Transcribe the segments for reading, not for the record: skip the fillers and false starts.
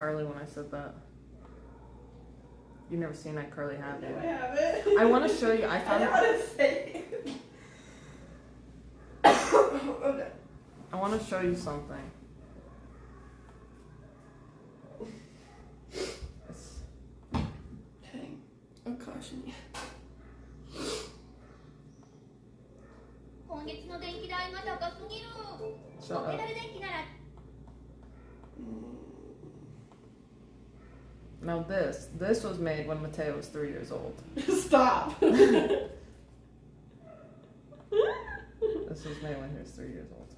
Carly when I said that. You've never seen iCarly, have you? No, I haven't. I want to show you. I found. I know how to say it. Okay. I want to show you something. It's... Dang. I'm cautioning you. 今月の電気代が高すぎる。Shut ペ up. ダル電気なら Now this was made when Mateo was 3 years old. Stop. This was made when he was 3 years old.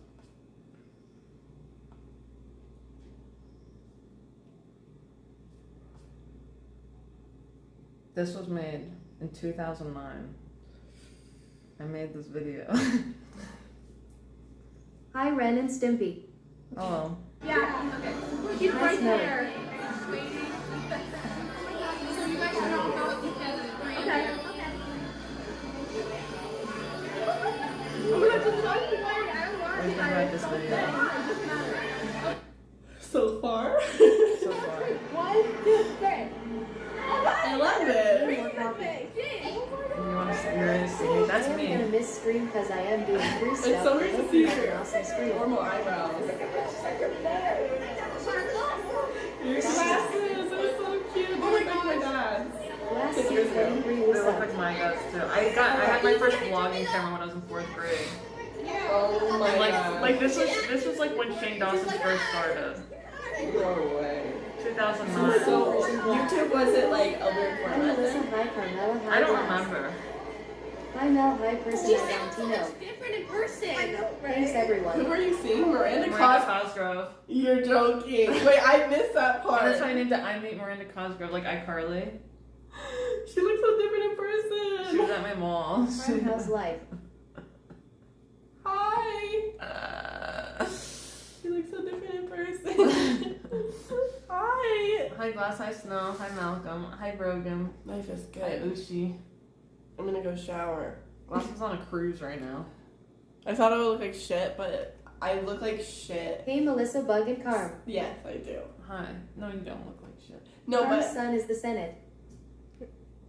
This was made in 2009. I made this video. Hi, Ren and Stimpy. Hello. Yeah, okay. He's right there. So you guys should all know each other. Okay. Oh my god, just don't worry. I don't What do you think want about this video? So far? So far. 1, 2, 3. I love it. You want to? You're ready to see me? That's I am me. gonna miss screen because I am doing free stuff. It's so weird to see Have an your awesome screen. normal eyebrows. Your glasses are so cute. They look like my dad's. Last 6 year, years ago. 33 They was look up. like my guys too. I had my first vlogging camera when I was in 4th grade. Oh my god. Like this was like when Shane Dawson first started. No way. 2009. So YouTube wasn't like a weird Hi, format Melissa. then? Hi, Carmela. Hi, I don't Glass. remember. Hi, Mel. Hi, Person. Hi, Valentino. different in person. Thanks, Who everyone. were you seeing? Miranda Miranda Cos? Cosgrove. You're joking. Wait, I missed that And part. that's why I named it I Meet Miranda Cosgrove, like iCarly. She looks so different in She was person. at my mall. Hi, how's life? Hi. She looks so different in person. Hi. Hi Glass, hi Snow, hi Malcolm, hi Brogan, Life is hi good. Ushi. I'm gonna go shower. Glass is on a cruise right now. I thought I would look like shit, but I look like shit. Hey, Melissabug and Carm. Yes, I do. Hi. No, you don't look like shit. No, Carm's but son is the Senate.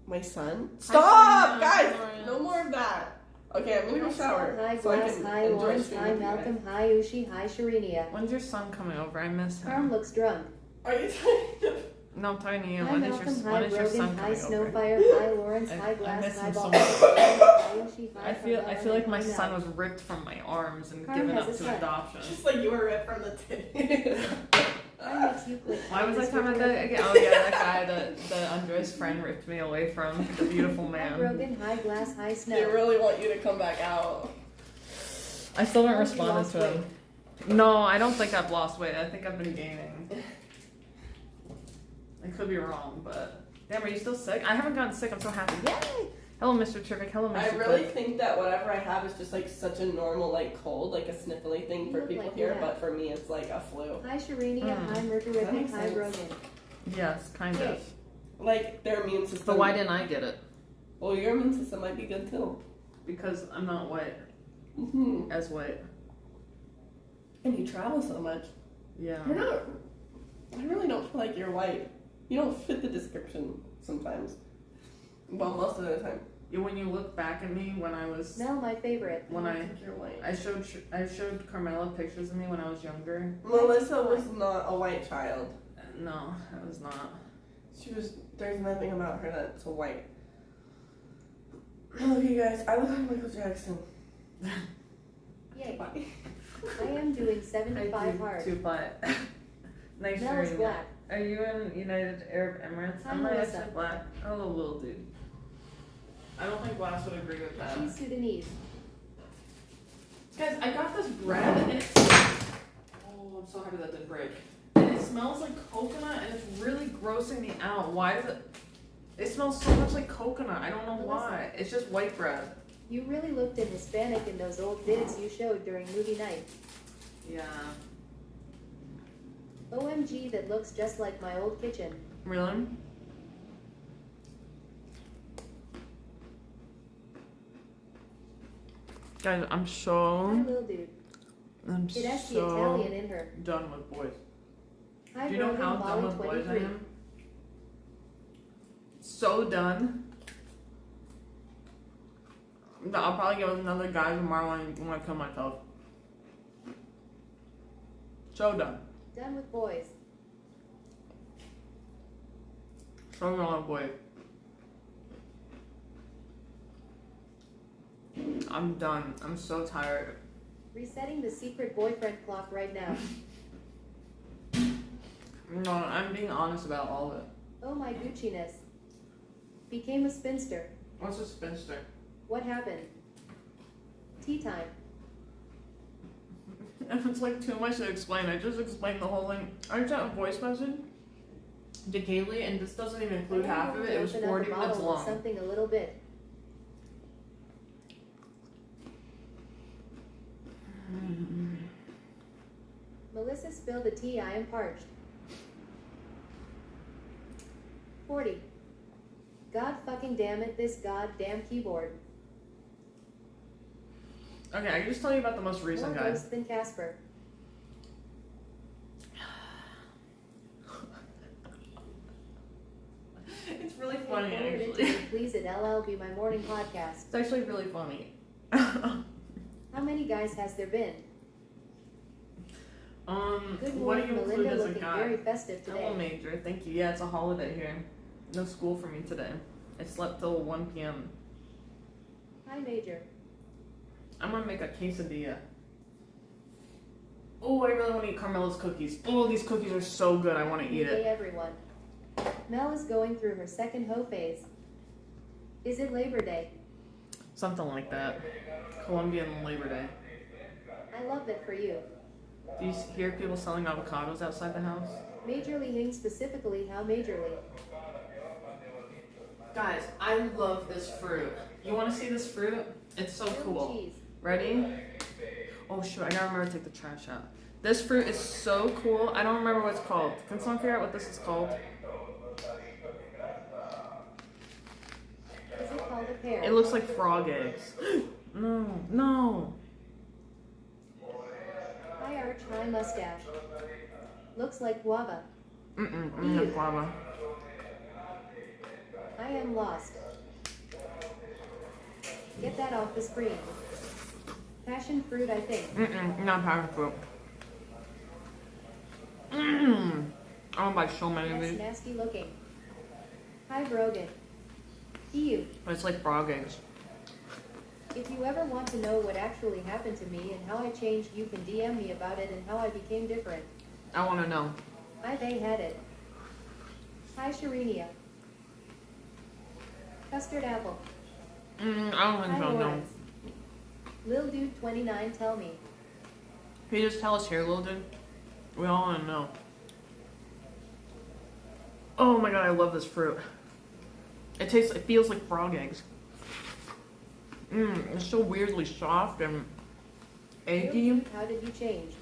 my son. Hi, Stop, Serena. guys! Hi, No more of that. Okay, I'm gonna go Hi, shower. Hi, so I Glass. can Hi, enjoy Lawrence. streaming Hi, with you guys. Malcolm. Hi, Ushi. Hi, Sharinia. When's your son coming over? I miss Carm him. looks drunk. Are you talking No, I'm talking to you. Hi, When Malcolm. is Hi, your son Brogan. Hi, coming over? Snowfire. Hi, Lawrence. I- Hi, I Glass. miss Hi, him so Ball. much. Hi, Ushi. Hi, I feel Carmela, like my hi, son Mel. was ripped from my arms and Carm given has up a to son. adoption. Just like you were ripped from the titty. Why makes you click? Why was I Mr. talking about Turtle? that again? Oh yeah, that guy that Andre's friend ripped me away from, the beautiful Hi, man. Brogan. Hi, Glass. Hi, They Snow. really want you to come back out. I still haven't How have you responded lost to him. No, I don't think I've lost weight. I think I've been gaining. I could be wrong, but damn, are you still sick? I haven't gotten sick. I'm so happy. Yay! Hello, Mr. Terrific. Hello, Mr. I really Quick. think that whatever I have is just like such a normal like cold, like a sniffly thing You for look people like here, that. but for me it's like a flu. Hi, Sharinia. Hmm. Hi, Murder That Rippin. makes Hi, sense. Brogan. Yes, kind Hey. of. Like their immune system. But why didn't I get it? Well, your immune system might be good too. Because I'm not white. Mm-hmm. As white. And you travel so much. Yeah. You're not. I really don't feel like you're white. You don't fit the description sometimes. Well, most of the time. When you look back at me when I was Mel, my favorite. when don't I think you're white. I showed Carmela pictures of me when I was younger. Melissa was not a white child. No, I was not. She was. There's nothing about her that's white. Look, you guys. I look like Michael Jackson. Yay. Bye. I am doing 75 hard. Too flat. Nice Mel is shirt. black. Are you in United Arab Emirates? Hi, I'm not Melissa. actually black. I'm a little dude. I don't think Glass would agree with that. She's Sudanese. Guys, I got this bread and it's. Oh, I'm so happy that didn't break. And it smells like coconut and it's really grossing me out. Why does it? It smells so much like coconut. I don't know why. It's just white bread. You really looked in Hispanic in those old vids you showed during movie night. Yeah. OMG, that looks just like my old kitchen. Really? Guys, I'm Hi, so little dude. I'm It has the so Italian in her. done with boys. Hi, Do you know Brogan, how done Molly with boys I 23. am? So done. That I'll probably get with another guy tomorrow when I kill myself. So done. Done with boys. So done with boys. I'm done. I'm so tired. Resetting the secret boyfriend clock right now. No, I'm being honest about all of it. Oh my Gucci-ness. Became a spinster. What's a spinster? What happened? Tea time. It's like too much to explain. I just explained the whole thing. I sent a voice message to Kaylee, and this doesn't even include half of it. It was Open up 40 a minutes bottle of long. something a little bit. Melissa spilled the tea. I am parched. 40. God fucking damn it, this goddamn keyboard. Okay, I can just tell you about the most recent More guy. ghost than Casper. It's really funny, Forward it actually. to me, please at LL be my morning podcast. It's actually really funny. How many guys has there been? Good what do morning, you include Melinda, as a looking guy? very festive Hello, today. Major. Thank you. Yeah, it's a holiday here. No school for me today. I slept till 1 p.m. Hi, Major. I'm gonna make a quesadilla. Oh, I really want to eat Carmela's cookies. Oh, these cookies are so good. I want to eat Hey, it. everyone. Mel is going through her second hoe phase. Is it Labor Day? Something like that. Colombian Labor Day. I love it for you. Do you hear people selling avocados outside the house? Majorly Hing specifically, how majorly? Guys, I love this fruit. You want to see this fruit? It's so Grilled cool. cheese. Ready? Oh shoot, I gotta remember to take the trash out. This fruit is so cool. I don't remember what it's called. Can someone figure out what this is called? Is it called a pear? It looks like frog eggs. No. Hi, Arch. Hi, mustache. Looks like guava. No guava. I am lost. Get that off the screen. Passion fruit, I think. Not passion fruit. I want to buy so many of That's these. nasty looking. Hi, Brogan. Ew. It's like frog eggs. If you ever want to know what actually happened to me and how I changed, you can DM me about it and how I became different. I want to know. They had it. Hi, Sharenia. Custard apple. I don't Hi, think so, no. Lawrence. Lil Dude 29, tell me. Can you just tell us here, little dude? We all want to know. Oh my god, I love this fruit. It feels like frog eggs. It's so weirdly soft and Lil eggy. Dude, how did you change?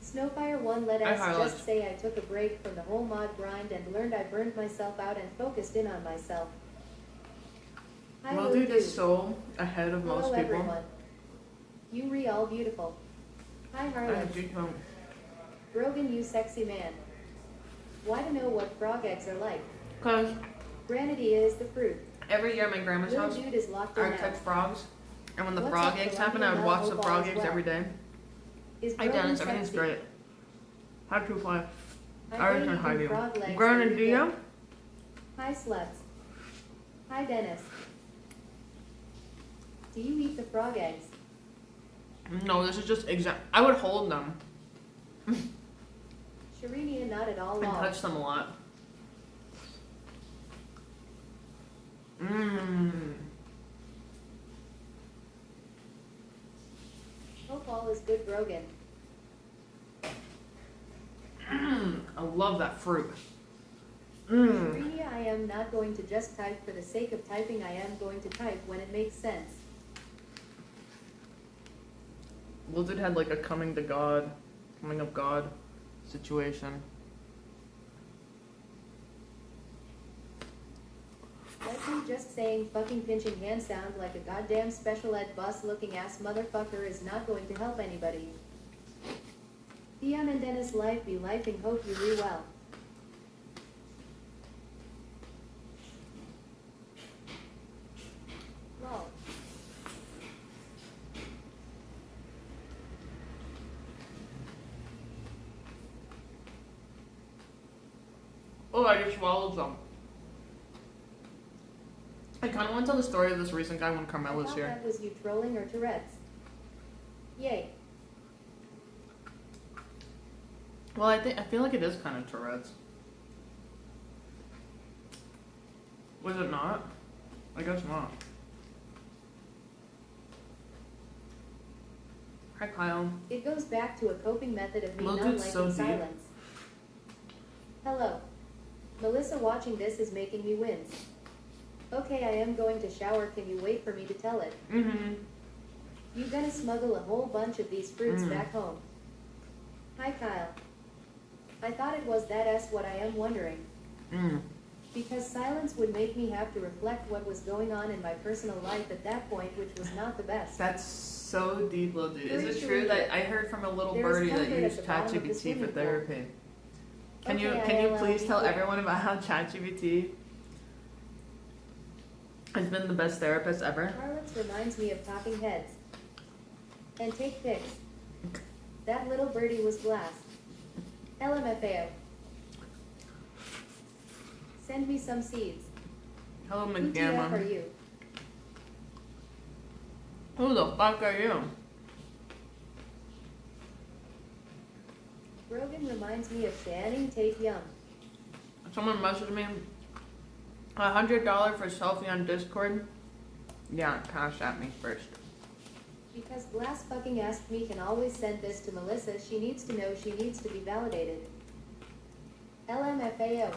Snowfire 1, let us highlight. just say I took a break from the whole mod grind and learned I burned myself out and focused in on myself. Hi, Well, Lil dude Dude. is so ahead of most Hello, people. everyone. You all beautiful. Hi, I Harlan. do too. Brogan, you sexy man. Why to know what frog eggs are like? Because Granidia is the fruit. every year at my grandma's Lil house, Dude is locked I in would now. catch frogs. And when the What's frog up, eggs Colombian? happen, I would watch the Football frog as eggs well. every day. Is Hi, Brogan Dennis. Everything's sexy? great. How to fly? I Hi, already Baby said hi to you. Frog Legs. Grenadilla? Hi, sluts. Hi, Dennis. Do you eat the frog eggs? No, this is just I would hold them Sharenia, not at all and long. touch them a lot. Hope all is good, Brogan. I love that fruit. Sharenia, I am not going to just type for the sake of typing. I am going to type when it makes sense. Lizard had like a coming of God situation. Like me just saying fucking pinching hand sound like a goddamn special ed bus looking ass motherfucker is not going to help anybody. Dion and Dennis life be life and hope you re well. Lol. Oh, I just swallowed some. I kind of want to tell the story of this recent guy when I Carmela's thought here. that was you trolling or Tourette's. Yay. Well, I feel like it is kind of Tourette's. Was it not? I guess not. Hi, Kyle. It goes back to a coping method of me Look, not it's liking so deep. silence. Hello. Melissa, watching this is making me wince. Okay, I am going to shower. Can you wait for me to tell it? Mm-hmm. You gonna smuggle a whole bunch of these fruits back home? Hi, Kyle. I thought it was that S what I am wondering. Because silence would make me have to reflect what was going on in my personal life at that point, which was not the best. That's so deep, little dude. Is Very it true. true that I heard from a little There is birdie that comfort at used the bottom of the ChatGPT for swimming pool. therapy? Can you Okay, please tell yeah. everyone about how ChatGPT has been the best therapist ever? Charlotte's reminds me of Talking Heads. And take pics. That little birdie was glass. LMFAO. Send me some seeds. Hello, Who TF are McGamma. you? Who the fuck are you? Rogan reminds me of Channing Tate Young. Someone messaged me $100 for selfie on Discord. Yeah, cash at me first. Because Glass fucking asked me can always send this to Melissa. She needs to know she needs to be validated. LMFAO.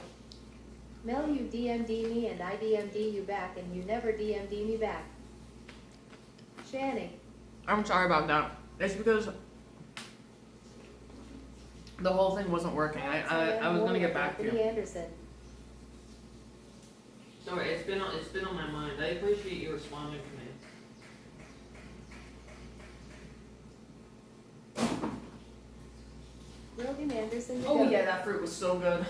Mel, you DM'd me and I DM'd you back and you never DM'd me back. Channing. I'm sorry about that. It's because the whole thing wasn't working. I was gonna get back to Anthony you. Anderson. Sorry, it's been on my mind. I appreciate you responding to me. Rogan Anderson. the Oh goat. yeah, that fruit was so good.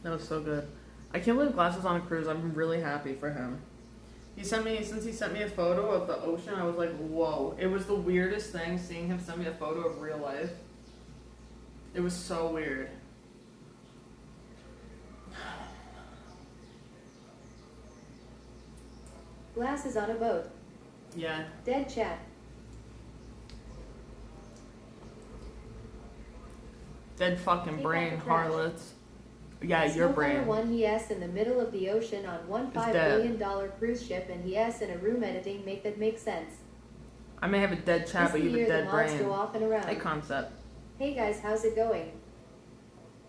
That was so good. I can't believe Glass is on a cruise. I'm really happy for him. Since he sent me a photo of the ocean, I was like, whoa. It was the weirdest thing seeing him send me a photo of real life. It was so weird. Glass is on a boat. Yeah. Dead chat. Dead fucking Take brain, out the trash. harlots. Yeah, your Snowflyer brain. One, he S in the middle of the ocean on one $5 dead. billion cruise ship, and he S in a room editing. Make that make sense. I may have a dead chat, This but you have year a the dead mods brain. go off and around. Hey, concept. Hey guys, how's it going?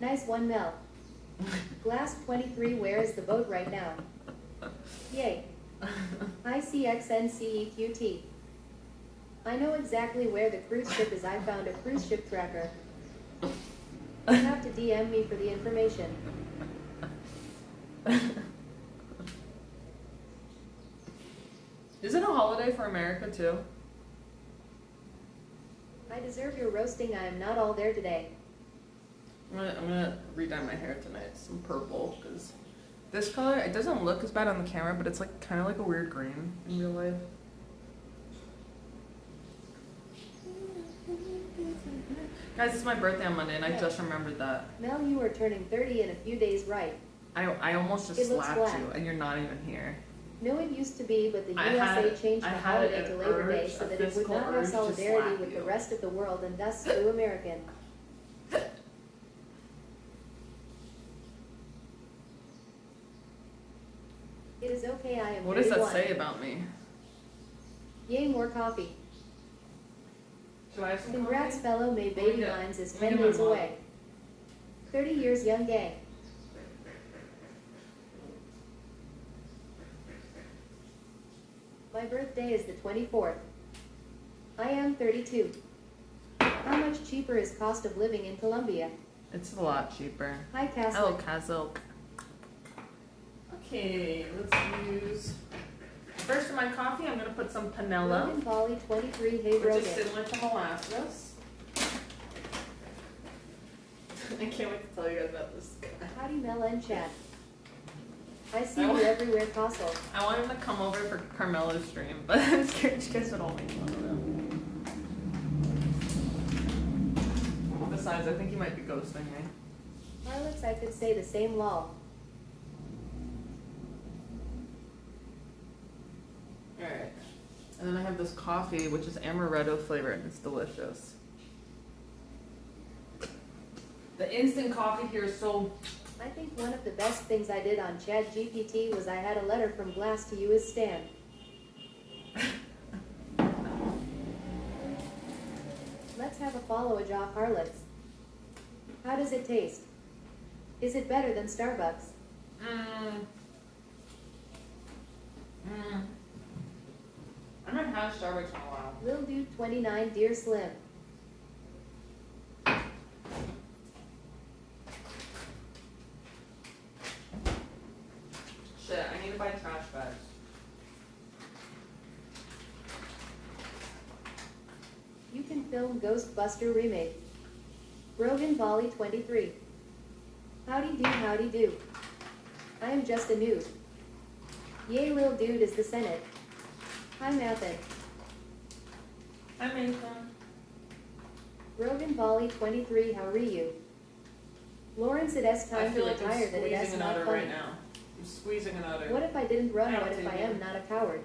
Nice one, Mel. Glass 23, where is the boat right now? Yay. ICXNCEQT. I know exactly where the cruise ship is. I found a cruise ship tracker. You have to DM me for the information. Is it a holiday for America too? I deserve your roasting. I am not all there today. I'm gonna re-dye my hair tonight, some purple, because this color, it doesn't look as bad on the camera, but it's like kind of like a weird green in real life. Guys, it's my birthday on Monday, and I just remembered that. Mel, you are turning 30 in a few days, right? I almost just It looks slapped black. you, and you're not even here. No, it used to be, but the I USA had- changed I the had holiday an to Labor Day urge, so a that it would physical not have urge to solidarity slap with the you. rest of the world and thus sue American. It is okay, I am What does that 31. say about me? Yay, more coffee. Should I have some Congrats, coffee? fellow May baby get- lines is let me 10 get my days mug. away. 30 years young gang. My birthday is the 24th. I am 32. How much cheaper is cost of living in Colombia? It's a lot cheaper. Hi, Hello, Catholic. Kazilk. Okay, let's use First in my coffee, I'm gonna put some panela, Rogan Volley 23, hey which Rogan. is similar to molasses. I can't wait to tell you guys about this guy. Howdy Mela and chat. I see I you want- everywhere, Castle. I want him to come over for Carmela's stream, but I'm scared you guys would all make fun of him. Besides, I think he might be ghosting me. Harlots, I could say the same lol. Alright. And then I have this coffee, which is amaretto flavored, and it's delicious. The instant coffee here is so... I think one of the best things I did on ChatGPT was I had a letter from Glass to you as Stan. Let's have a follow-a jaw Harlots. How does it taste? Is it better than Starbucks? I haven't had Starbucks in a while. Lil Dude 29, Dear Slim. Shit, I need to buy trash bags. You can film Ghostbuster remake. Rogan Volley 23. Howdy do, howdy do. I am just a noob. Yay, Lil Dude is the Senate. Hi, Mathin. Hi, Mason. Rogan Volley 23, how are you? Lawrence, it is I time to feel like I'm retire that it is squeezing not another funny. right now. I'm squeezing another. What if I didn't run? I What don't if I see am you. not a coward?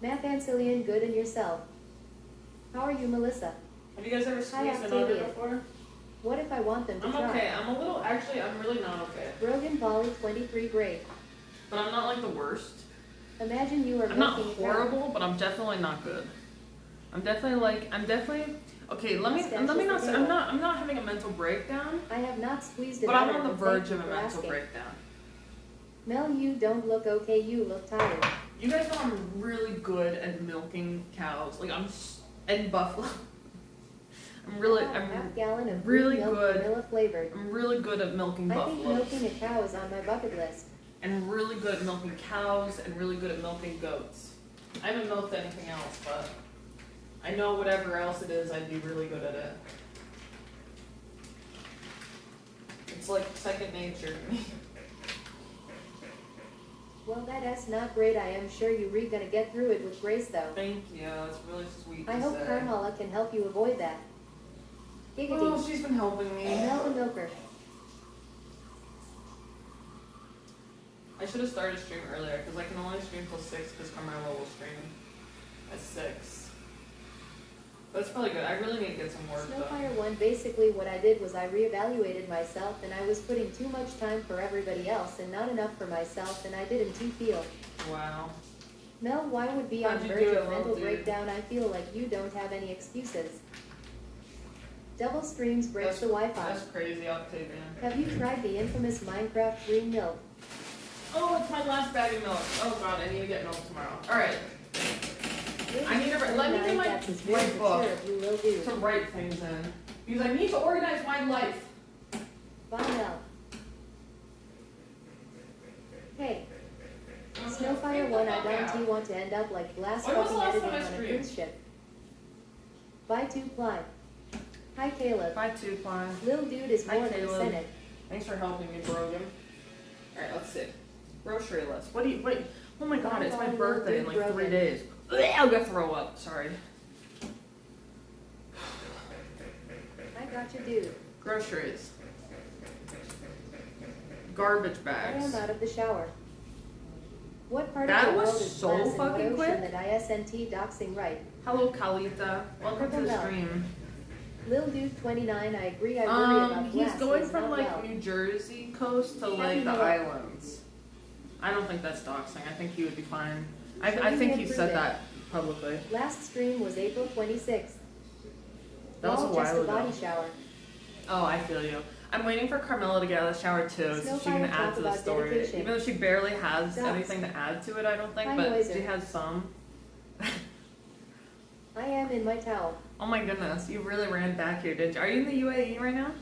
Math Ancillion, good and yourself. How are you, Melissa? Have you guys ever Hi, squeezed another Octavia. before? What if I want them to I'm try? okay. I'm a little, actually, I'm really not okay. Rogan Volley 23, great. But I'm not like the worst. Imagine you are I'm not milking a cow. horrible, but I'm definitely not good. I'm definitely, okay, let me not say, I'm not having a mental breakdown, I have not squeezed it but I'm out, on the but verge thank you of a for mental asking. breakdown. Mel, you don't look okay, you look tired. You guys know I'm really good at milking cows. Like and buffalo. Half gallon of really milk, good. vanilla flavored. I'm really good at milking I think buffaloes. milking a cow is on my bucket list. And really good at milking cows and really good at milking goats. I haven't milked anything else, but I know whatever else it is, I'd be really good at it. It's like second nature to me. Well, that's not great. I am sure you're gonna get through it with grace, though. Thank you. It's really sweet. I to hope say. Carmela can help you avoid that. Giggity. Oh, she's been helping me. Mel the Milker. I should have started stream earlier because I can only stream till 6 because Carmela will stream at 6. But it's probably good. I really need to get some work done. Snowfire 1, basically what I did was I reevaluated myself and I was putting too much time for everybody else and not enough for myself and I didn't feel. Wow. Mel, why would be How'd on you verge do it, of mental little dude? breakdown? I feel like you don't have any excuses. Double streams breaks the Wi-Fi. That's crazy, Octavian. Have you tried the infamous Minecraft green milk? Oh, it's my last bag of milk. Oh god, I need to get milk tomorrow. Alright. I need to let me get That's his my very book mature blue will do. to write things in. Because I need to organize my life. Bye, Mel. Hey, Snowfire 1, I don't want to end up like glass When was the fucking last editing time I on a streamed? cruise ship. Bye, 2 Ply. Hi, Caleb. Bye, 2 Ply. Lil Dude is Hi, more than Caleb. Senate. Thanks for helping me, Brogan. Alright, let's see. Grocery list. What do you, wait. Oh my god, it's my Bye, birthday in Lil like Dude 3 Brogan. days. Ugh, I'm gonna throw up, sorry. I got you, dude. Groceries. Garbage I am bags. out of the shower. What part That of the was world is so glass and what fucking ocean quick. that ISNT doxing right? Hello, Kalita. Welcome to the Purple stream. Lil Dude 29, I agree, I worry about He's glass. going He's from not like well. New Jersey coast to like the Happy New Year. islands. I don't think that's doxing. I think he would be fine. I Shouldn't think we he approve said it? that publicly. Last stream was April 26th. That was a All just while a ago. body shower. Oh, I feel you. I'm waiting for Carmela to get out of the shower too, so she can Snowfire add talk to the about story. dedication. Even though she barely has Dogs. anything to add to it, I don't think, Hi, but Noiser. she has some. I am in my towel. Oh my goodness, you really ran back here, did you? Are you in the UAE right now?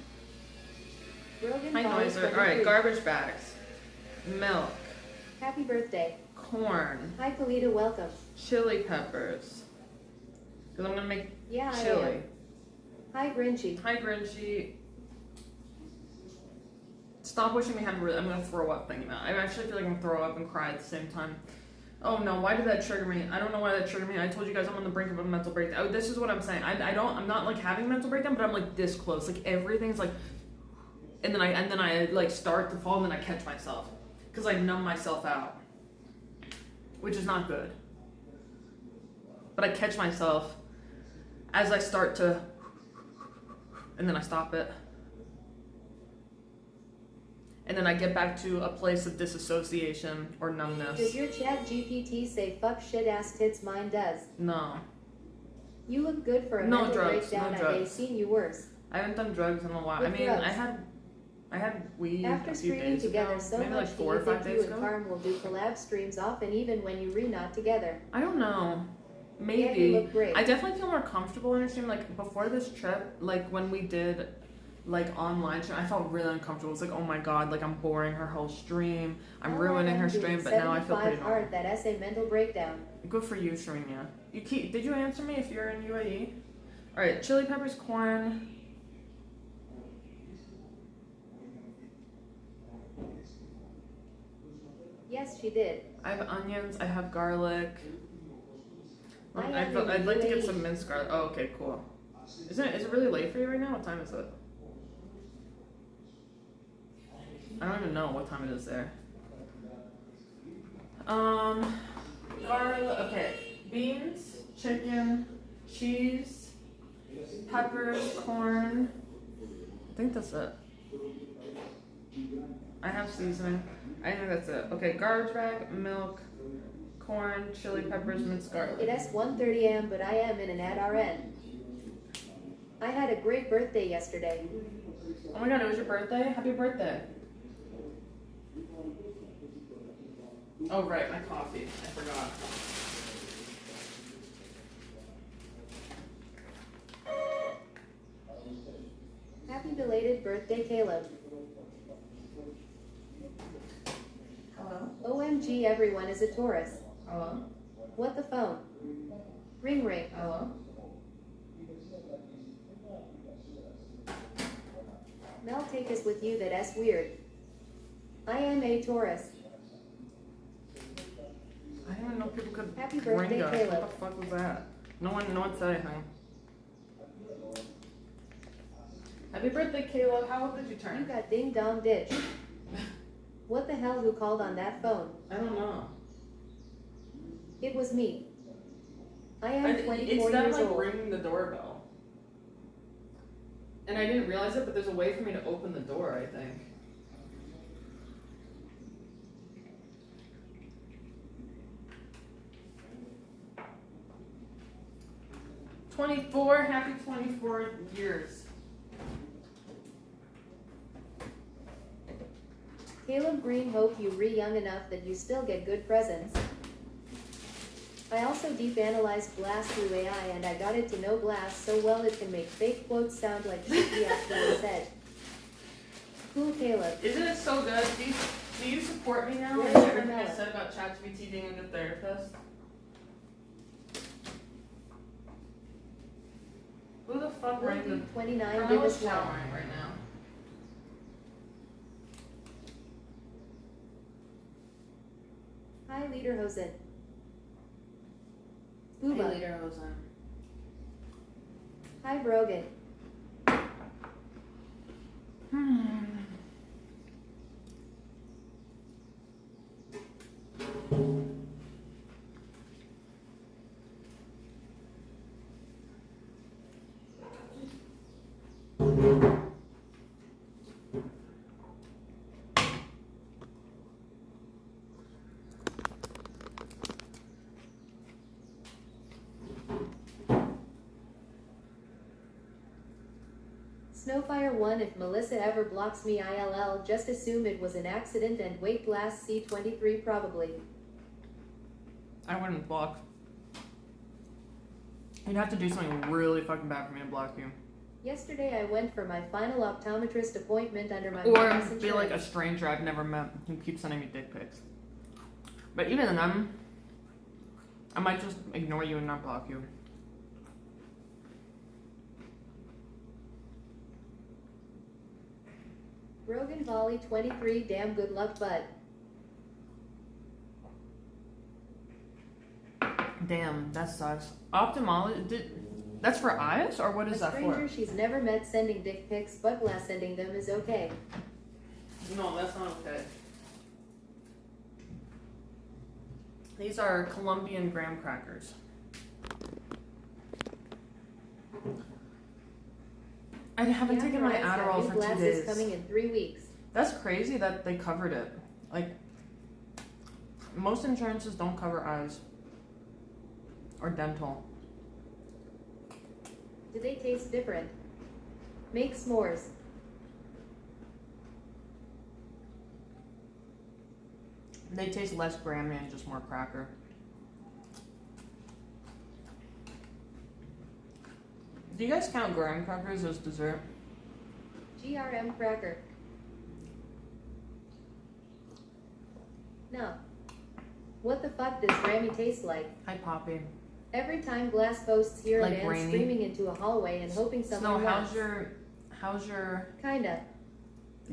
Rogan Hi, Volley Noiser. 23. Alright, garbage bags. Milk. Happy birthday. Corn. Hi, Kalita, welcome. Chili peppers. Because I'm going to make Yeah, I chili. am. Hi, Grinchy. Hi, Grinchy. Stop wishing me happy birthday. I'm going to throw up thinking about it. I actually feel like I'm going to throw up and cry at the same time. Oh no, why did that trigger me? I don't know why that triggered me. I told you guys I'm on the brink of a mental breakdown. Oh, this is what I'm saying. I'm not like having a mental breakdown, but I'm like this close. Like everything's like, and then I like start to fall and then I catch myself. Because I numb myself out. Which is not good. But I catch myself as I start to, and then I stop it. And then I get back to a place of disassociation or numbness. Does your chat GPT say fuck shit ass tits? Mine does. No. You look good for a No mental drugs, breakdown. no I've drugs. seen you worse. I haven't done drugs in a while. With I mean, drugs. I had weed After a few streaming days together ago. so Maybe much, like do 4 you or 5 think you days and ago. Carm will do collab streams often, even when you re-not together? I don't know. Maybe. Yeah, you look great. I definitely feel more comfortable in a stream. Like before this trip, like when we did like online stream, I felt really uncomfortable. It was like, oh my god, like I'm boring her whole stream. I'm ruining her stream, but now I feel pretty 75 normal. hard, that essay mental breakdown. Good for you, Sharina. Did you answer me if you're in UAE? Alright, chili peppers, corn. Yes, she did. I have onions, I have garlic. I am I'd in like to get UAE. some minced garlic. Oh, okay, cool. Is it really late for you right now? What time is it? I don't even know what time it is there. Garlic, okay. Beans, chicken, cheese, peppers, corn. I think that's it. I have seasoning. I think that's it. Okay, garbage bag, milk, corn, chili peppers, minced garlic. It is 1:30 a.m., but I am in an ad-RN. I had a great birthday yesterday. Oh my god, it was your birthday? Happy birthday. Oh right, my coffee. I forgot. Happy belated birthday, Caleb. Hello? OMG, everyone is a Taurus. Hello? What the phone? Ring ring. Hello? Mel, take us with you, that's weird. I am a Taurus. I didn't even know people could Happy ring birthday, us. Caleb. What the fuck was that? No one said anything. Happy birthday, Caleb. How old did you You turn? got ding dong ditch. What the hell, who called on that phone? I don't know. It was me. I am 24 It's them years like old. ringing the doorbell. And I didn't realize it, but there's a way for me to open the door, I think. Happy 24 years. Caleb Green, hope you re-young enough that you still get good presents. I also deep analyzed Blast through AI and I got it to know Blast so well it can make fake quotes sound like shit he actually said. Cool, Caleb. Isn't it so good? Do you support me now? Where's And everything I Carmela? said about ChatGPT being a good therapist? Who the fuck rang the... 29 give Carmela's us one. showering right now. Hi, Lederhosen. Hey, Booba. later, Hosen. Hi, Brogan. Snowfire 1, if Melissa ever blocks me ILL, just assume it was an accident and wait Blast C23 probably. I wouldn't block. You'd have to do something really fucking bad for me to block you. Yesterday I went for my final optometrist appointment under my Or mom's be like a insurance. stranger I've never met who keeps sending me dick pics. But even then, I might just ignore you and not block you. Rogan Volley 23, damn good luck, bud. Damn, that sucks. Ophthalmology, that's for eyes, or what is A that stranger for? she's never met sending dick pics, but glass sending them is okay. No, that's not okay. These are Colombian graham crackers. I haven't taken my Adderall for 2 glasses days. coming in 3 weeks. That's crazy that they covered it. Like, most insurances don't cover eyes or dental. Do they taste different? Make s'mores. They taste less grahamy and just more cracker. Do you guys count graham crackers as dessert? GRM cracker. No. What the fuck does Grammy taste like? Hi, Poppy. Every time Glass posts hear Like a man rainy? screaming into a hallway and hoping someone Snow, laughs. how's your Kinda.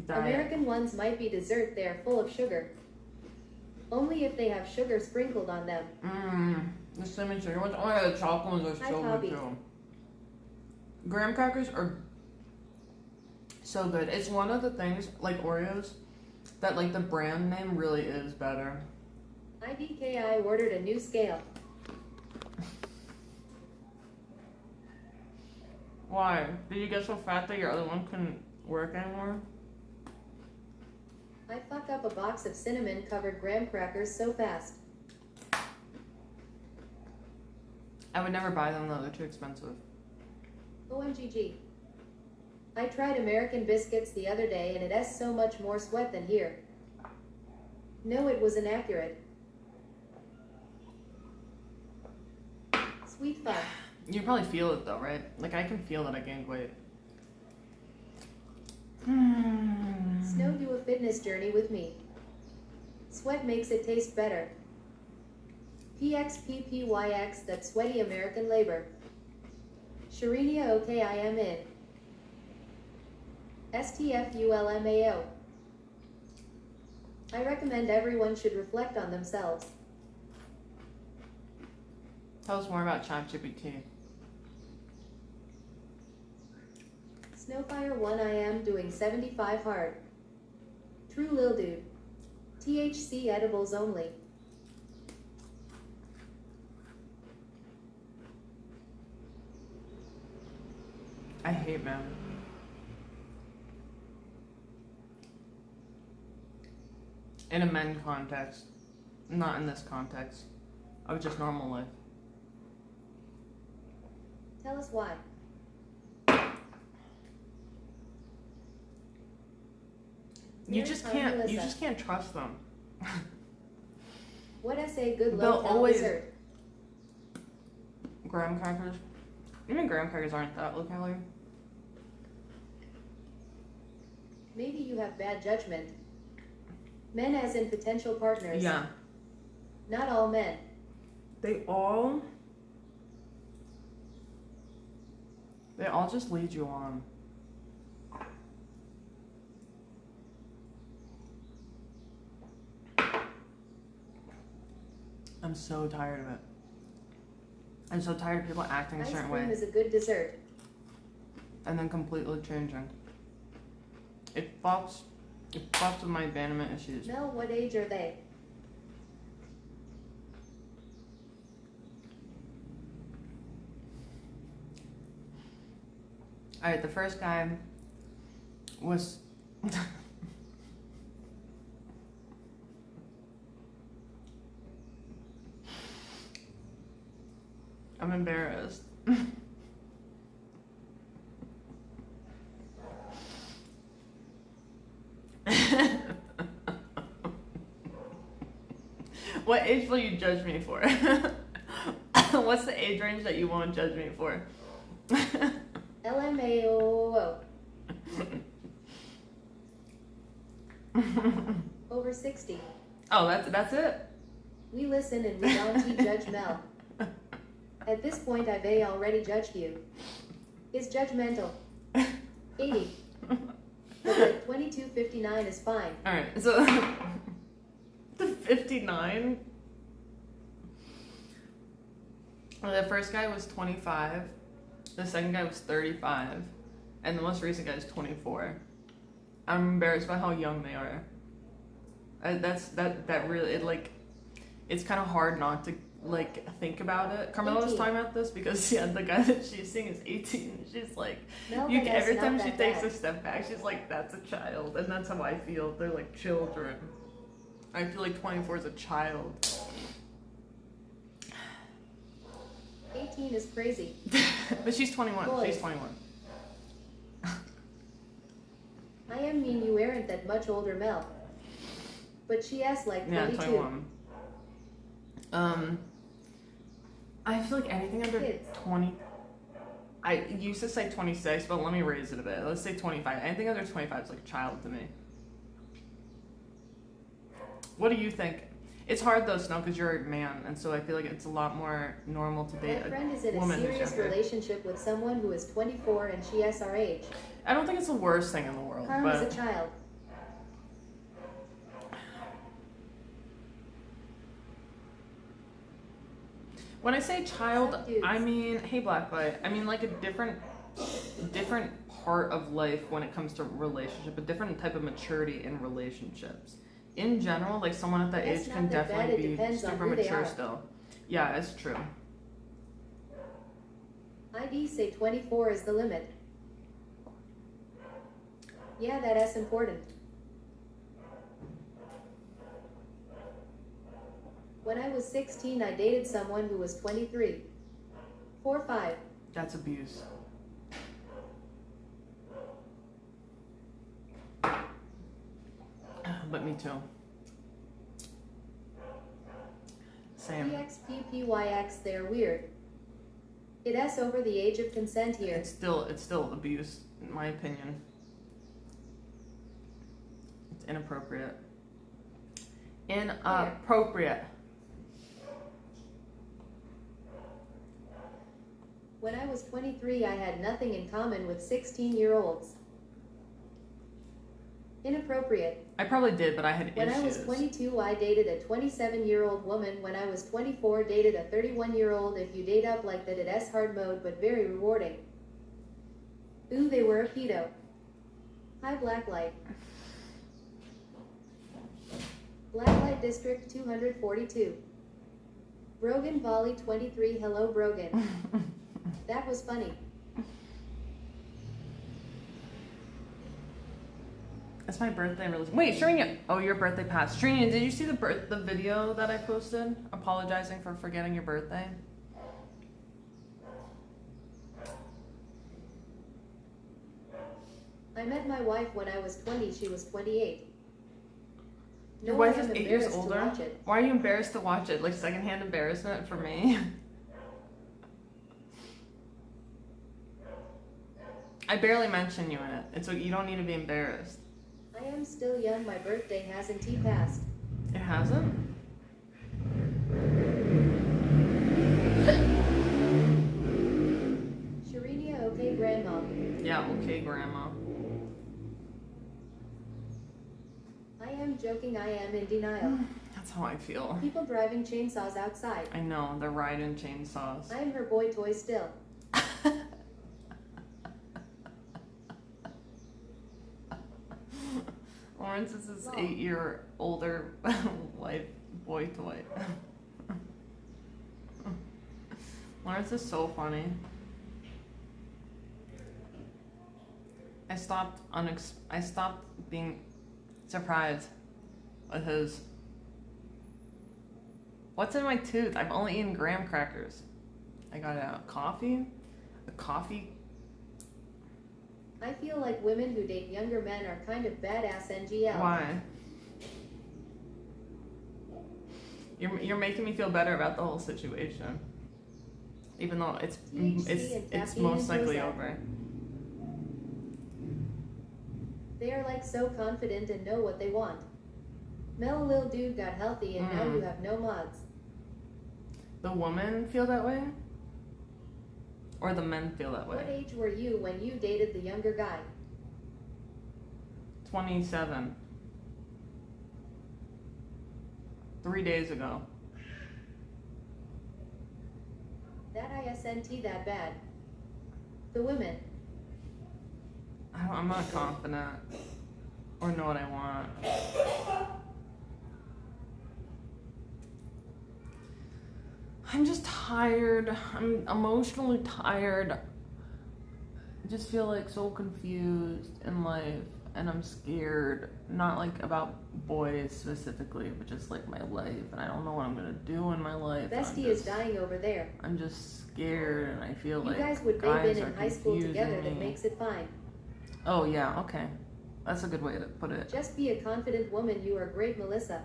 diet? American ones might be dessert, they are full of sugar. Only if they have sugar sprinkled on them. The cinnamon sugar ones. Oh my god, the chocolate ones are Hi, so Poppy. good too. Graham crackers are so good. It's one of the things, like Oreos, that like the brand name really is better. IDKI ordered a new scale. Why? Did you get so fat that your other one couldn't work anymore? I fuck up a box of cinnamon covered graham crackers so fast. I would never buy them though, they're too expensive. OMGG. I tried American biscuits the other day and it has so much more sweat than here. No, it was inaccurate. Sweet fuck. You probably feel it though, right? Like I can feel that I gained weight. Snow, do a fitness journey with me. Sweat makes it taste better. PXPPYX, that sweaty American labor. Sharinia, okay, I am in. STFULMAO. I recommend everyone should reflect on themselves. Tell us more about ChatGPT. Snowfire 1, I am doing 75 hard. True Lil Dude. THC edibles only. I hate men. In a men context. Not in this context. Of just normal life. Tell us why. You Here's just our can't Melissa. trust them. What essay good They'll low cal always- dessert? Graham crackers. Even graham crackers aren't that low calorie. Maybe you have bad judgment. Men as in potential partners. Yeah. Not all men. They all just lead you on. I'm so tired of it. I'm so tired of people acting a Ice certain cream way is a good dessert. and then completely changing. It fucks with my abandonment issues. Mel, what age are they? Alright, the first guy was I'm embarrassed. What age will you judge me for? What's the age range that you won't judge me for? LMAO. Over 60. Oh, that's it? We listen and we don't judge Mel. At this point I've already judged you. Is judgmental. 80. But like 22.59 is fine. Alright, so the 59. The first guy was 25. The second guy was 35. And the most recent guy is 24. I'm embarrassed by how young they are. That really, it's kind of hard not to like think about it. Carmela was 18. talking about this because the guy that she's seeing is 18. She's like, Mel, you but every that's time not she that takes bad. a step back, she's like, that's a child, and that's how I feel. They're like children. I feel like 24 is a child. 18 is crazy. But she's 21. Boys. She's 21. I am mean you aren't that much older Mel. But she asks like 22. Yeah, 21. I feel like anything under Kids. 20. I used to say 26, but let me raise it a bit. Let's say 25. Anything under 25 is like a child to me. What do you think? It's hard though, Snow, because you're a man, and so I feel like it's a lot more normal to My date friend is a in a woman who's serious younger. relationship with someone who is 24 and she asks our age. I don't think it's the worst thing in the world, Carm is but a child. when I say child, Some dudes. I mean, hey Black Light, I mean like a different part of life when it comes to relationship, a different type of maturity in relationships. In general, like someone at that That's age not can that bad, definitely it be depends on super who they mature are. still. Yeah, it's true. ID say 24 is the limit. Yeah, that's important. When I was 16, I dated someone who was 23. 4-5. That's abuse. But me too. Same. PXPPYX, they're weird. It's over the age of consent here. It's still abuse, in my opinion. It's inappropriate. Inappropriate. When I was 23, I had nothing in common with 16-year-olds. Inappropriate. I probably did, but I had When issues. I was 22, I dated a 27-year-old woman. When I was 24, dated a 31-year-old. If you date up like that, it's hard mode, but very rewarding. Ooh, they were a pedo. Hi, Blacklight. Blacklight District 242. Brogan Volley 23. Hello, Brogan. That was funny. It's my birthday really. Wait, Sharina. Oh, your birthday passed. Sharina, did you see the video that I posted apologizing for forgetting your birthday? I met my wife when I was 20. She was 28. Your No, wife I is am 8 years embarrassed to older? watch it. Why are you embarrassed to watch it? Like secondhand embarrassment for me? I barely mention you in it. It's like you don't need to be embarrassed. I am still young. My birthday hasn't passed. It hasn't? Sharinia, okay, Grandma. Yeah, okay, Grandma. I am joking. I am in denial. That's how I feel. People driving chainsaws outside. I know, they're riding chainsaws. I am her boy toy still. Lawrence is his 8-year older wife boy toy. Lawrence is so funny. I stopped being surprised with his. What's in my tooth? I've only eaten graham crackers. I got a coffee. I feel like women who date younger men are kind of badass NGL. Why? You're making me feel better about the whole situation, even though it's THC and it's caffeine most and likely Prozac. over. They are like so confident and know what they want. Mel Lil Dude got healthy and now you have no mods. The women feel that way? Or the men feel that way? What age were you when you dated the younger guy? 27. 3 days ago. That ISNT that bad. The women. I'm not confident. Or know what I want. I'm just tired. I'm emotionally tired. I just feel like so confused in life. And I'm scared. Not like about boys specifically, but just like my life. And I don't know what I'm gonna do in my life. Bestie is dying over there. I'm just scared and I feel You like guys would guys they've been are in high school together confusing that me. makes it fine. Oh yeah, okay. That's a good way to put it. Just be a confident woman. You are great, Melissa.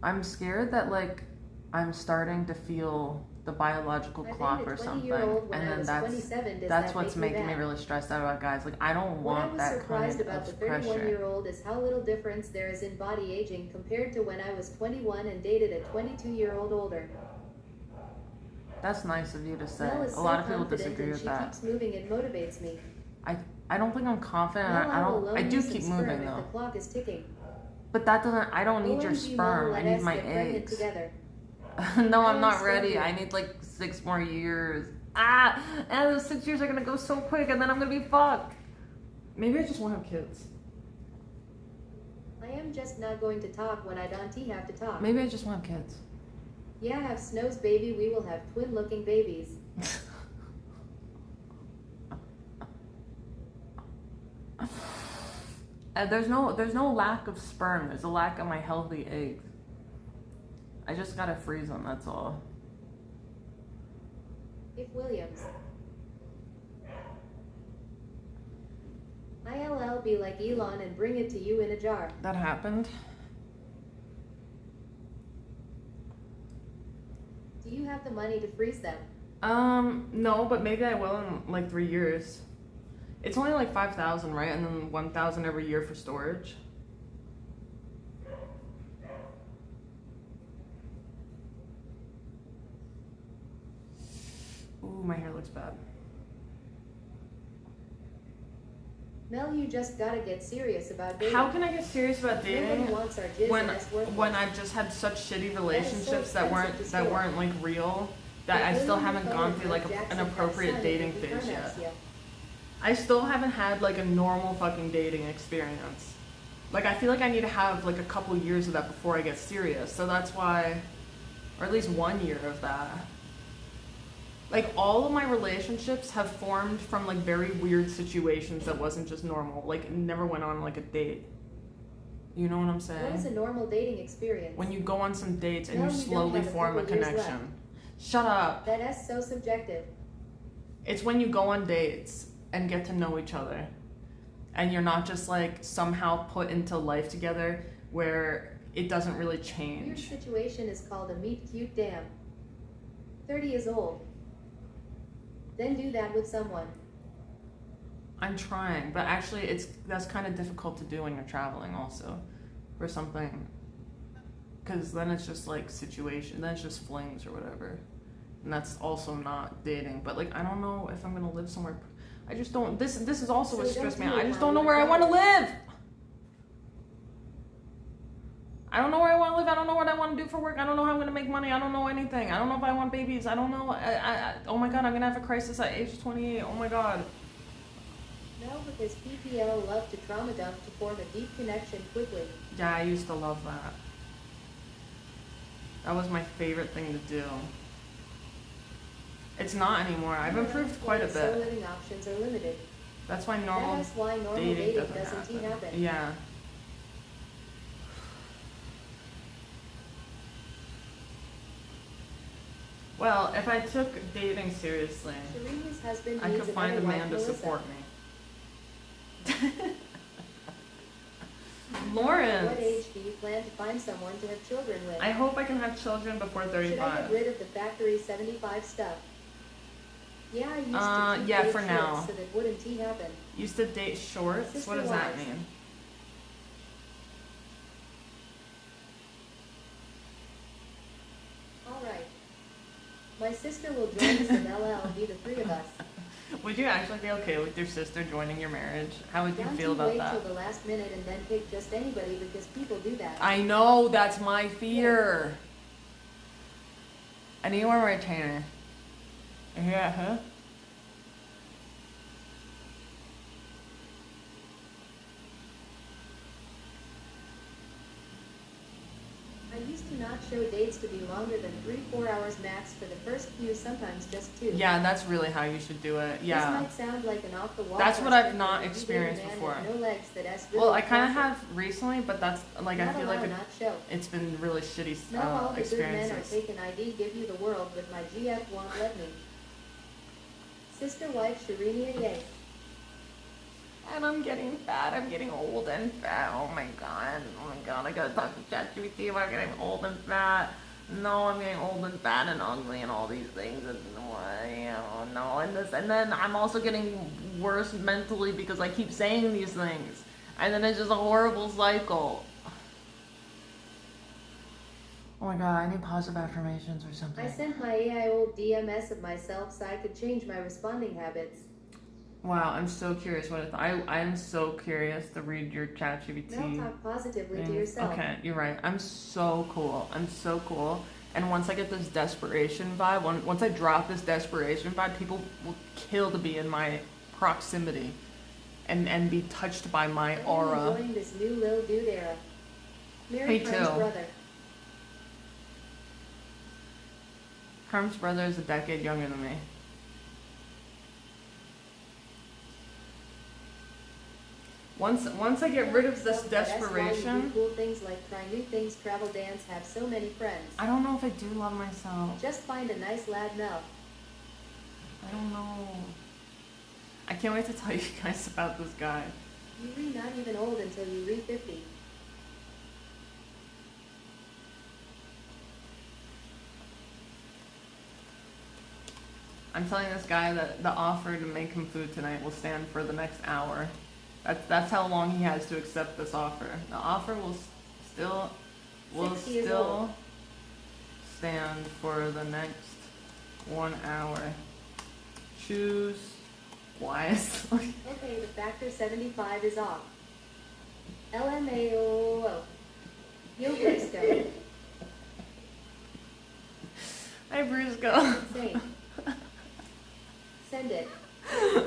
I'm scared that like I'm starting to feel the biological clock or something, and then that's what's making me really stressed out about guys. Like I don't want that kind What I was surprised about the of pressure. 31-year-old is how little difference there is in body aging compared to when I was 21 and dated a 22-year-old older. That's nice of you to say. Mel is A so lot of people confident disagree and with she that. keeps moving. It motivates me. I don't think I'm confident. Mel will I loan do you some keep sperm moving if though. The clock is ticking. But that doesn't. I don't need your OMG, sperm. Mel, I let need us my get pregnant eggs. together. No, I I'm am not so ready. good. I need like 6 more years. And those 6 years are gonna go so quick, and then I'm gonna be fucked. Maybe I just won't have kids. I am just not going to talk when I don't have to talk. Maybe I just won't have kids. Yeah, have Snow's baby. We will have twin-looking babies. There's no lack of sperm. There's a lack of my healthy eggs. I just gotta freeze them. That's all. If Williams. ILL be like Elon and bring it to you in a jar. That happened. Do you have the money to freeze them? No, but maybe I will in like 3 years. It's only like 5,000, right? And then 1,000 every year for storage. Ooh, my hair looks bad. Mel, you just gotta get serious about dating. How can I get serious about Nobody dating wants our jizz when and us worthless. I've just had such shitty so relationships that expensive to weren't like real, that I still haven't gone through like an appropriate dating phase yet. I still haven't had like a normal fucking dating experience. Like I feel like I need to have like a couple years of that before I get serious. So that's why, or at least 1 year of that. Like all of my relationships have formed from like very weird situations that wasn't just normal. Like never went on like a date. You know what I'm saying? What is a normal dating experience? When you go on some dates and No, you you don't slowly have a form a couple years connection. left. Shut up. That is so subjective. It's when you go on dates and get to know each other. And you're not just like somehow put into life together where it doesn't really Your change. situation is called a meet cute damn. 30 is old. Then do that with someone. I'm trying, but actually that's kind of difficult to do when you're traveling also for something. Because then it's just like situation, then it's just flings or whatever. And that's also not dating. But like, I don't know if I'm going to live somewhere. I just don't, this is also what So stressed me don't out. do I it just while don't know you're where I want to traveling. live. I don't know where I want to live. I don't know what I want to do for work. I don't know how I'm going to make money. I don't know anything. I don't know if I want babies. I don't know. Oh my God, I'm going to have a crisis at age 28. Oh my God. Mel with his PPL love to trauma dump to form a deep connection quickly. Yeah, I used to love that. That was my favorite thing to do. It's not anymore. I've improved quite a So bit. living options are limited. That's why normal That is why normal dating dating doesn't happen. Yeah. Well, if I took dating seriously, Serena's husband I needs could find a another man wife, to Melissa. support me. What Lawrence, age do you plan to find someone to have children with? I hope I can have children before Should I get 35. rid of the factory 75 stuff? Yeah, I used to keep yeah, date for shorts now. so that wouldn't happen. Used to date shorts? Sister What does that wives. mean? My sister will join us and LL be the three of us. Would you actually be okay with your sister joining your marriage? How would you Don't feel you about wait that? till the last minute and then pick just anybody because people do that. I know, that's my fear. I need to wear my retainer. Yeah, huh? I used to not show dates to be longer than 3-4 hours max for the first few, sometimes just 2. Yeah, that's really how you should do it. Yeah. This might sound like an off-the-wall That's what question, I've not but you experienced date a man before. with no legs that asks Well, really I kind of classic. have recently, but that's like I Not feel like allow, not show. it's been really shitty Now all the good men are experiences. taken ID, give you the world, but my GF won't let me. Sister wife Sharinia Yay. And I'm getting fat. I'm getting old and fat. Oh my god. Oh my god. I gotta talk to ChatGPT about getting old and fat. No, I'm getting old and fat and ugly and all these things. And no, and this, and then I'm also getting worse mentally because I keep saying these things, and then it's just a horrible cycle. Oh my god, I need positive affirmations or something. I sent my AI old DMS of myself so I could change my responding habits. Wow, I'm so curious what I'm so curious to read your ChatGPT. Now talk positively to things. yourself. Okay, you're right. I'm so cool. I'm so cool. And once I get this desperation vibe, once I drop this desperation vibe, people will kill to be in my proximity and be touched by my I'm aura. enjoying this new Lil Dude era. Marry Me friend's too. brother. Herm's brother is a decade younger than me. Once I get rid of this That's why you desperation, do cool things like try new things, travel, dance, have so many friends. I don't know if I do love myself. Just find a nice lad Mel. I don't know. I can't wait to tell you guys about this guy. You re not even old until you re 50. I'm telling this guy that the offer to make him food tonight will stand for the next hour. That's how long he has to accept this offer. The offer will still 6 years old. stand for the next 1 hour. Choose wisely. Okay, the factor 75 is off. LMAO. Yo, Briscoe. Hi, Briscoe. Insane. Send it.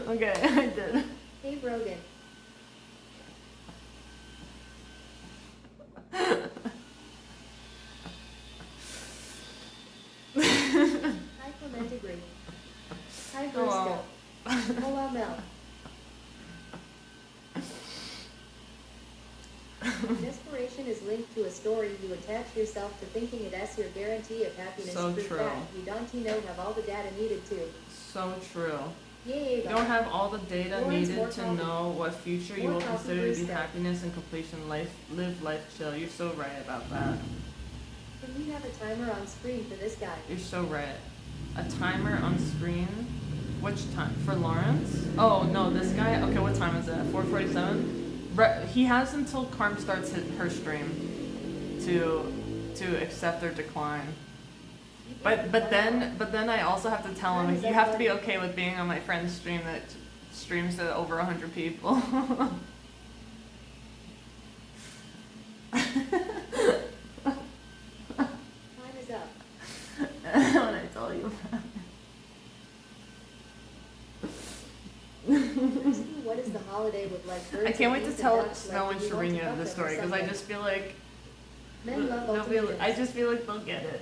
Okay, I did. Hey, Brogan. Hi, Clementigree. Hi, Hello. Briscoe. Hello, Mel. Desperation is linked to a story you attach yourself to thinking it as your guarantee of happiness. So Proof true. that you don't have all the data needed to. So true. Yay, You don't have all the data Lawrence, needed more to coffee. know what future you More will coffee, consider to be barista. happiness and completion. Live life chill. You're so right about that. Can we have a timer on screen for this guy? You're so right. A timer on screen. Which time? For Lawrence? Oh no, this guy. Okay, what time is it? 4:47. He has until Carm starts her stream to accept or decline. But then I also have to tell him you have to be okay with being on my friend's stream that streams to over 100 people. Time is up. When I tell you about What is the holiday with like birds I can't wait and to geese tell and ducks, Snow like, and do you want to Sharina fuck this them or story because I something? just feel like Men love they'll be, ultimatums. I just feel like they'll get it.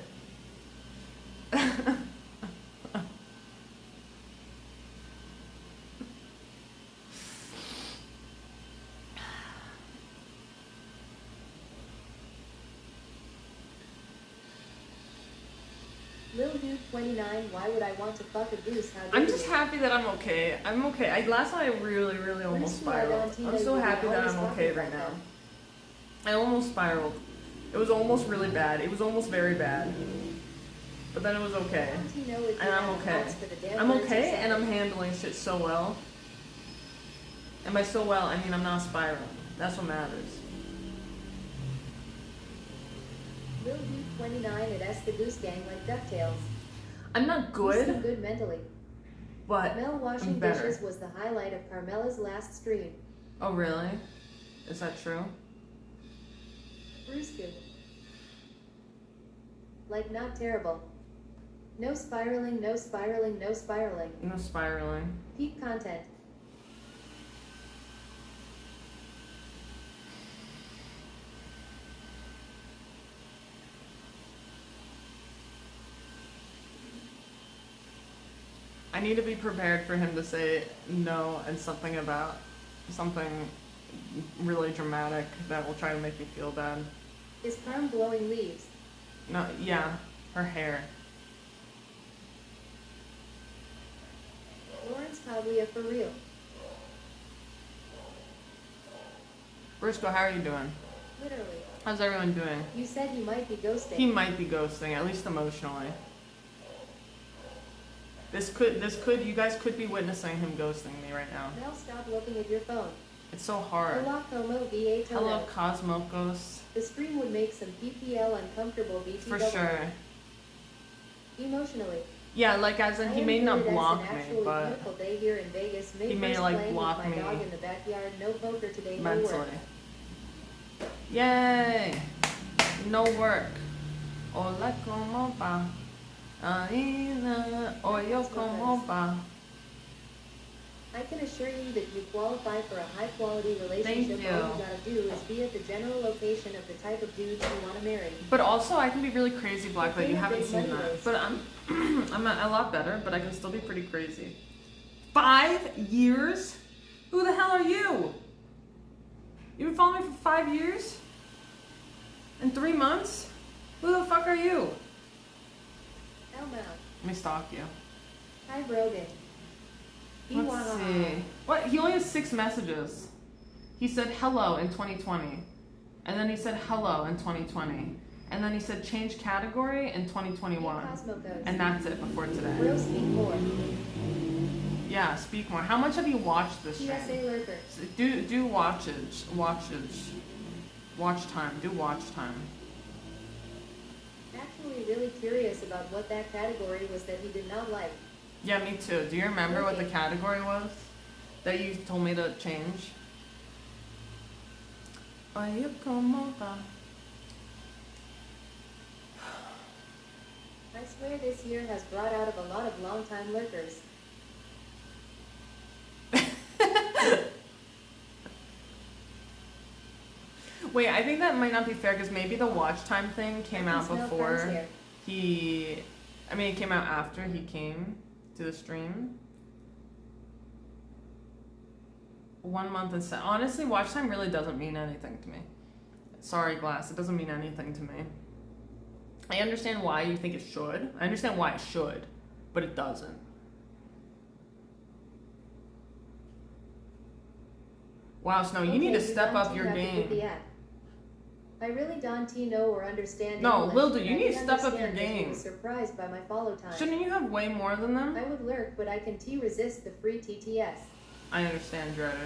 Lil Dude 29, why would I want to fuck a goose? How I'm dare just you? happy that I'm okay. I'm okay. Last night I really almost spiraled. I'm so happy that I'm okay right now. I almost spiraled. It was almost really bad. It was almost very bad. But then it was okay. Valentino, if you And I'm have okay. thoughts for the damn I'm birds or okay and I'm something. handling shit so well. And by so well, I mean I'm not spiraling. That's what matters. Lil Dude 29, it asks the goose gang like DuckTales. I'm not You seem good, good mentally. but Mel washing I'm better. dishes was the highlight of Carmela's last stream. Oh really? Is that true? Bruce good. Like not terrible. No spiraling, no spiraling, no spiraling. No spiraling. Peak content. I need to be prepared for him to say no and something about something really dramatic that will try to make me feel bad. Is Carm blowing leaves? No, yeah, her hair. Lawrence Paglia for real. Briscoe, how are you doing? Literally. How's everyone doing? You said he might be ghosting. He might be ghosting, at least emotionally. This could, you guys could be witnessing him ghosting me right now. Mel, stop looking at your phone. It's so hard. Hola como VA Hello, Tono. Cosmocos. The stream would make some PPL uncomfortable BTW. For sure. Emotionally. Yeah, like as in, he may not block me, but beautiful day here in Vegas. he may like playing block with my me dog in the backyard. No poker today, no mentally. work. Yay! No work. Hola, como va? Oyo, como va? I can assure you that you qualify for a high quality relationship. you. All you gotta do is be at the general location of the type of dudes you wanna marry. But also, I can be really crazy, Black, but you Big haven't money seen that. waste. But I'm a lot better, but I can still be pretty crazy. 5 years? Who the hell are you? You've been following me for 5 years? In 3 months? Who the fuck are you? Elmo. Let me stalk you. Hi, Brogan. Let's see. What? He only has 6 messages. He said hello in 2020. And then he said hello in 2020. And then he said change category in 2021. And that's it before today. Bro, speak more. Yeah, speak more. How much have you watched this stream? PSA lurker. Do watchage. Watch time. Do watch time. Actually really curious about what that category was that he did not like. Yeah, me too. Do you remember what the Okay. category was that you told me to change? Oye, como va? I swear this year has brought out of a lot of long-time lurkers. Wait, I think that might not be fair because maybe the watch time thing came I can out smell before friends here. it came out after he came to the stream. 1 month and honestly, watch time really doesn't mean anything to me. Sorry, Glass, it doesn't mean anything to me. I understand why you think it should. I understand why it should, but it doesn't. Wow, Snow, you need to step up your game. I really don't know or understand No, English, Lil, but you I need to do step up your understand that you game. were surprised by my follow time. Shouldn't you have way more than them? I would lurk, but I can resist the free TTS. I understand, Dreader.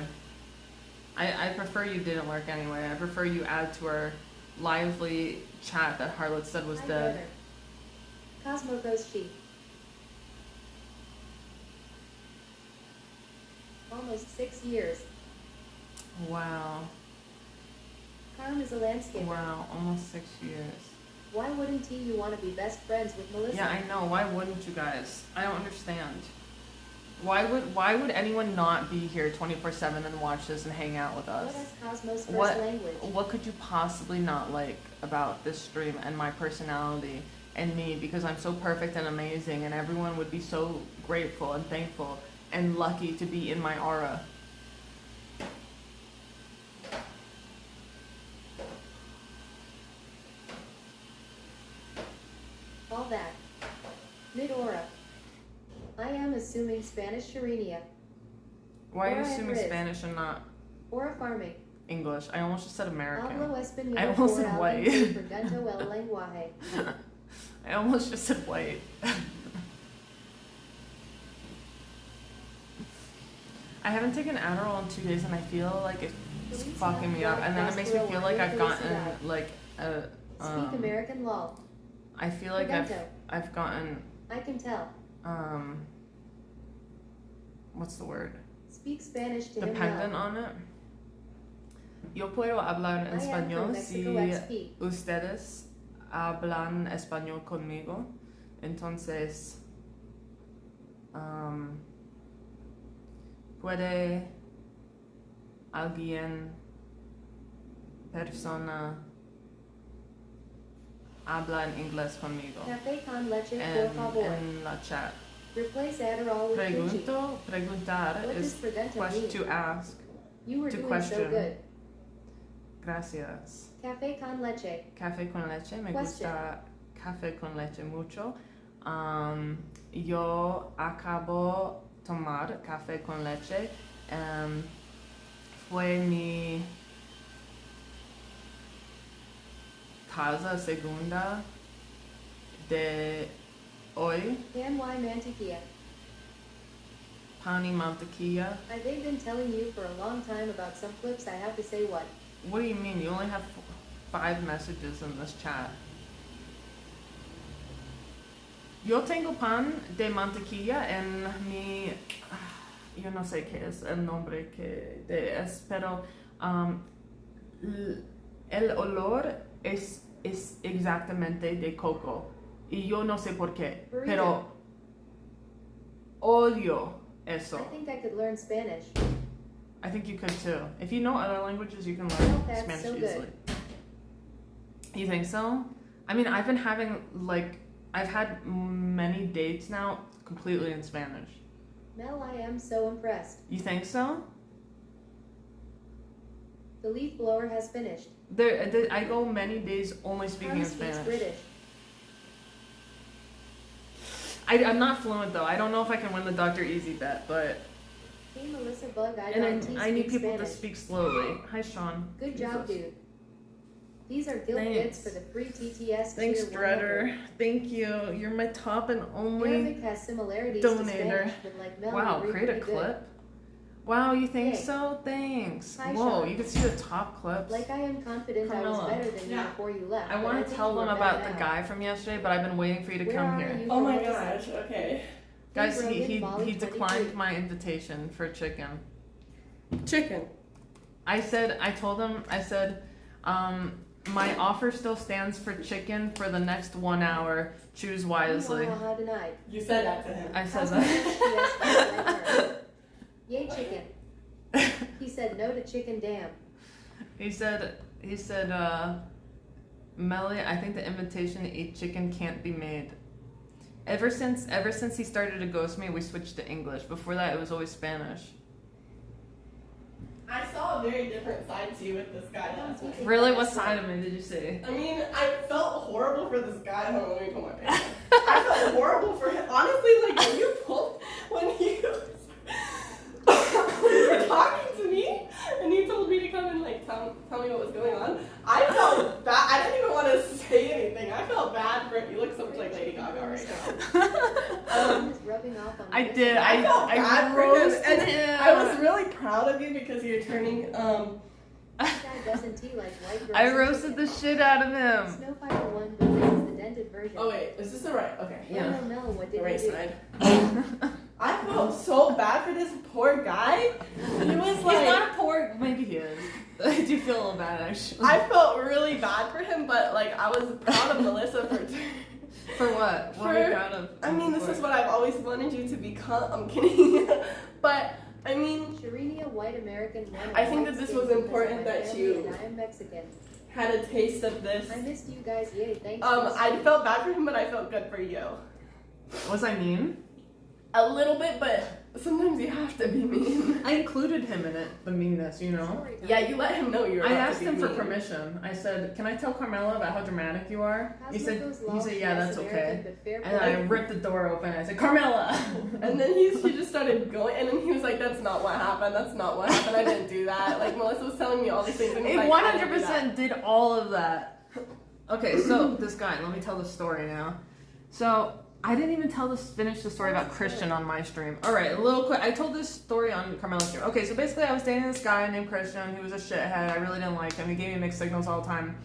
I prefer you didn't lurk anyway. I prefer you add to our lively chat that Harlot said was Hi, dead. brother. Cosmocos sheep. Almost 6 years. Wow. Carm is a landscaper. Wow, almost 6 years. Why wouldn't you want to be best friends with Melissa? Yeah, I know. Why wouldn't you guys? I don't understand. Why would anyone not be here 24/7 and watch this and hang out with us? What is Cosmo's first What language? what could you possibly not like about this stream and my personality and me, because I'm so perfect and amazing and everyone would be so grateful and thankful and lucky to be in my aura. All that. Mid-aura. I am assuming Spanish Sharinia. Why are you Aura assuming Riz. Spanish and not Aura farming. English? I almost just said American. Hablo español I almost por said alguien white. que pregunto el lenguaje. I almost just said white. I haven't taken Adderall in 2 days and I feel like it's Police fucking me have up, and then it makes me feel like I've gotten Melissabug. like a Speak American law. I feel like Prevento. I've gotten I can tell. What's the word? Speak Spanish to him Dependent now. on it. Yo puedo hablar I am from español si Mexico XP. ustedes hablan español conmigo. Entonces, puede alguien, persona, habla en inglés conmigo Café con leche, por favor. en la chat. Replace Adderall with Gucci. Preguntar What does is preventa mean? to ask. You were to doing question. so good. Gracias. Café con leche. Café con leche, me Question. gusta café con leche mucho. Yo acabo tomar café con leche. Fue mi casa segunda de hoy, Pan y mantequilla. pan y mantequilla. I've been telling you for a long time about some clips. I have to say what? What do you mean? You only have 5 messages in this chat. Yo tengo pan de mantequilla en mi... Yo no sé qué es el nombre que es, pero el olor es exactamente de coco. Y yo no sé por qué, Burrito. pero odio eso. I think I could learn Spanish. I think you could too. If you know other languages, you can Oh, learn that's Spanish so good. easily. You think so? I mean, I've been having, like, I've had many dates now completely in Spanish. Mel, I am so impressed. You think so? The leaf blower has finished. I go many days only speaking Carmen in speaks Spanish. British. I'm not fluent though. I don't know if I can win the Dr. Easy bet, but Hey, Melissabug, I and got I need speak people Spanish. to speak slowly. Hi, Sean. Good job, Jesus. dude. These are guilt Thanks. bits for the free TTS. Thanks, tier 100. Dredder. Thank you. You're my top and only. Arabic has similarities donator. to Spanish, but like Mel, Wow, we read create a pretty good. clip. Wow, you think Yay. so? Thanks. Hi, Whoa, Sean. you can see the top clips. Like I am confident I was Carmela. better than you Yeah. before you left. I but want to think tell you them were about bad the now. guy from yesterday, but I've been waiting for you to Where come are here. you Oh for my Melissa? gosh, okay. Guys, Rogan, he Molly declined 23. my invitation for chicken. Chicken. I told him, my offer still stands for chicken for the next 1 hour. Choose wisely. How denied. You said that to him. I said How's that. my TTS Yay, chicken. He said no to chicken, damn. He said, Melly, I think the invitation to eat chicken can't be made. Ever since he started to ghost me, we switched to English. Before that, it was always Spanish. I saw a very different side to you with this guy last night. Really? What side of me did you see? I mean, I felt horrible for this guy. Hold on, let me pull my pants down. I felt horrible for him. Honestly, like when you were talking to me and you told me to come and like tell me what was going on, I felt bad. I didn't even want to say anything. I felt bad for him. You look so much like Lady Gaga right now. Just rubbing off on I this. did. I felt bad for him, roasted and him. I was really proud of you because you're turning. This guy doesn't tea like white girls. I and roasted the chicken. shit out of him. Snow Fighter 1, but this is the dented version. Oh wait, is this the right? Okay. Yeah. No, Mel, what The did right you do? side. I felt so bad for this poor guy. He was He's like, not a poor. Maybe he is. I do feel a little bad actually. I felt really bad for him, but like I was proud of Melissa for. For what? What are you For- proud of? I mean, this For? is what I've always wanted you to become. I'm kidding, but I mean, Sharinia, white American, one. I think that this was important that you- And I am Mexican. had a taste of this. I missed you guys. Yay, thanks. I felt bad for him, but I felt good for you. Was I mean? A little bit, but sometimes you have to be mean. I included him in it, the meanness, you know? Story time. Yeah, you let him know you were. I about asked to be him for mean. permission. I said, "Can I tell Carmela about how dramatic you are?" He said, "Yeah, that's okay." And then I ripped the door open. I said, "Carmela." And then he just started going, and then he was like, "That's not what happened. That's not what happened. I didn't do that." Like Melissa was telling me all these things, and he's It like, "I didn't do that." 100% did all of that. Okay, so this guy. Let me tell the story now. So I didn't even finish the story about Christian on my stream. All right, a little quick. I told this story on Carmela's stream. Okay, so basically I was dating this guy named Christian. He was a shithead. I really didn't like him. He gave me mixed signals all the time.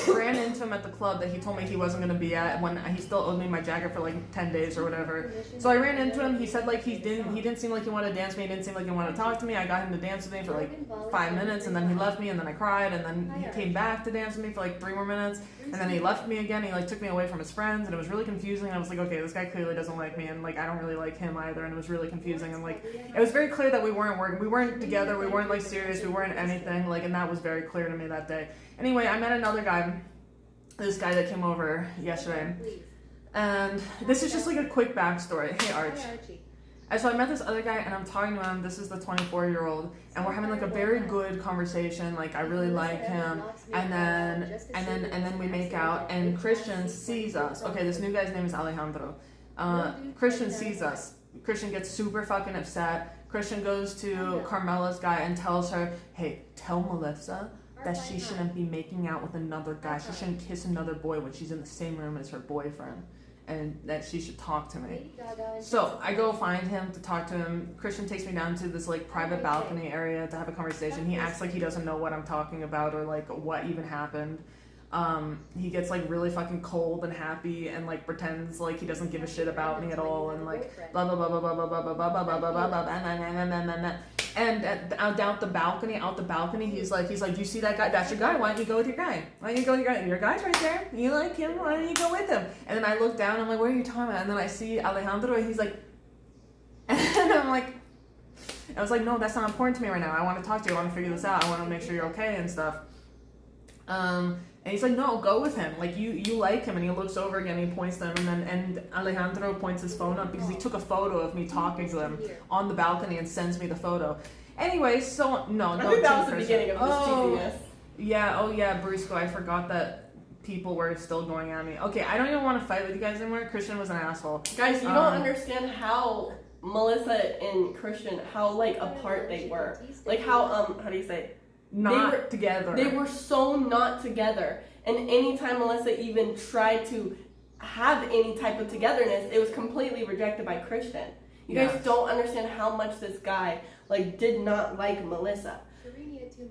ran into him at the club that he told me he wasn't gonna be at when he still owed me my jacket for like 10 days or whatever. So I ran into him. He said like he didn't seem like he wanted to dance with me. He didn't seem like he wanted to talk to me. I got him to dance with me for like 5 minutes, and then he left me, and then I cried, and then he came back to dance with me for like 3 more minutes, and then he left me again. He like took me away from his friends, and it was really confusing. I was like, okay, this guy clearly doesn't like me, and like I don't really like him either, and it was really confusing. And like it was very clear that we weren't working, we weren't together, we weren't like serious, we weren't anything like, and that was very clear to me that day. Anyway, I met another guy, this guy that came over yesterday, and this is just like a quick backstory. Hey Arch. And so I met this other guy, and I'm talking to him. This is the 24-year-old, and we're having like a very good conversation. Like I really like him, and then we make out, and Christian sees us. Okay, this new guy's name is Alejandro. Christian sees us. Christian gets super fucking upset. Christian goes to Carmela's guy and tells her, "Hey, tell Melissa that she shouldn't be making out with another guy. She shouldn't kiss another boy when she's in the same room as her boyfriend, and that she should talk to me." So I go find him to talk to him. Christian takes me down to this like private balcony area to have a conversation. He acts like he doesn't know what I'm talking about or like what even happened. He gets like really fucking cold and happy and like pretends like he doesn't give a shit about me at all, and like blah blah blah blah blah blah blah blah blah blah blah blah blah blah. And out the balcony, he's like, you see that guy? That's your guy. Why don't you go with your guy? Why don't you go with your guy? Your guy's right there. You like him? Why don't you go with him? And then I look down. I'm like, what are you talking about? And then I see Alejandro, and he's like, and I'm like, I was like, no, that's not important to me right now. I want to talk to you. I want to figure this out. I want to make sure you're okay and stuff. And he's like, no, go with him. Like you like him. And he looks over again. And he points to him, and Alejandro points his phone up because he took a photo of me talking to him on the balcony and sends me the photo. Anyway, so no, I think that was the beginning of this cheesiness. Yeah. Oh yeah, Briscoe. I forgot that people were still going at me. Okay, I don't even want to fight with you guys anymore. Christian was an asshole. Guys, you don't understand how Melissa and Christian, how like apart they were. Like how how do you say? Not together. They were so not together. And anytime Melissa even tried to have any type of togetherness, it was completely rejected by Christian. You guys don't understand how much this guy like did not like Melissa.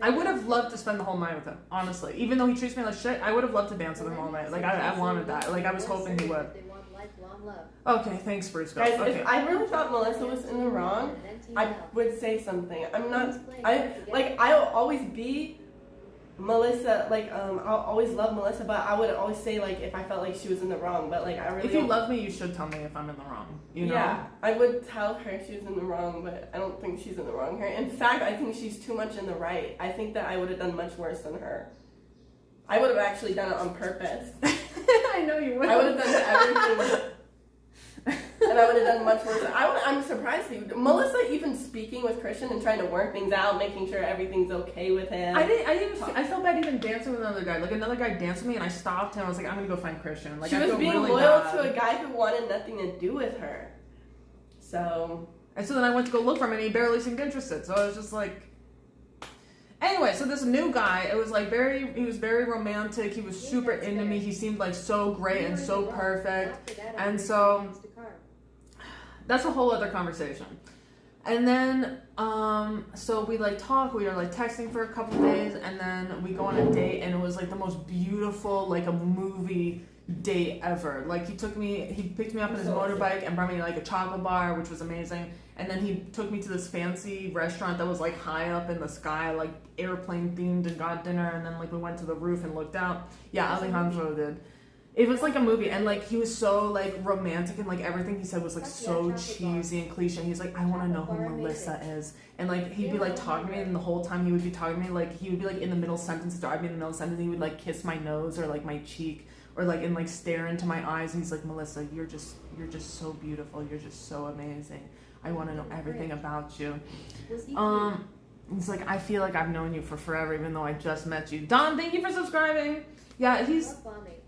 I would have loved to spend the whole night with him, honestly. Even though he treats me like shit, I would have loved to dance with him all night. Like I wanted that. Like I was hoping he would. Okay, thanks, Bruce. Guys, okay. If I really thought Melissa was in the wrong, I would say something. I'll always be Melissa, like I'll always love Melissa, but I would always say like if I felt like she was in the wrong, but like I really if you love me, you should tell me if I'm in the wrong. You know? Yeah, I would tell her she was in the wrong, but I don't think she's in the wrong here. In fact, I think she's too much in the right. I think that I would have done much worse than her. I would have actually done it on purpose. I know you would. I would have done everything. And I would have done much worse. I'm surprised Melissa even speaking with Christian and trying to work things out, making sure everything's okay with him. I felt bad even dancing with another guy. Like another guy danced with me and I stopped him. I was like, I'm gonna go find Christian. Like she was being really loyal to a guy who wanted nothing to do with her. So then I went to go look for him and he barely seemed interested. So I was just like. Anyway, so this new guy, he was very romantic. He was super into me. He seemed like so great and so perfect. And so that's a whole other conversation. And then, so we like talk, we were like texting for a couple days, and then we go on a date, and it was like the most beautiful, like a movie date ever. Like he picked me up on his motorbike and brought me like a chocolate bar, which was amazing. And then he took me to this fancy restaurant that was like high up in the sky, like airplane themed, and got dinner. And then like we went to the roof and looked out. Yeah, Alejandro did. It was like a movie, and like he was so like romantic, and like everything he said was like so cheesy and cliche. He's like, I want to know who Melissa is, and like he'd be like talking to me, and the whole time he would be talking to me, like he would be like in the middle sentence, or I'd be in the middle sentence, and he would like kiss my nose or like my cheek, or like and like stare into my eyes, and he's like, Melissa, you're just so beautiful, you're just so amazing. I want to know everything about you. He's like, I feel like I've known you for forever, even though I just met you. Don, thank you for subscribing. Yeah,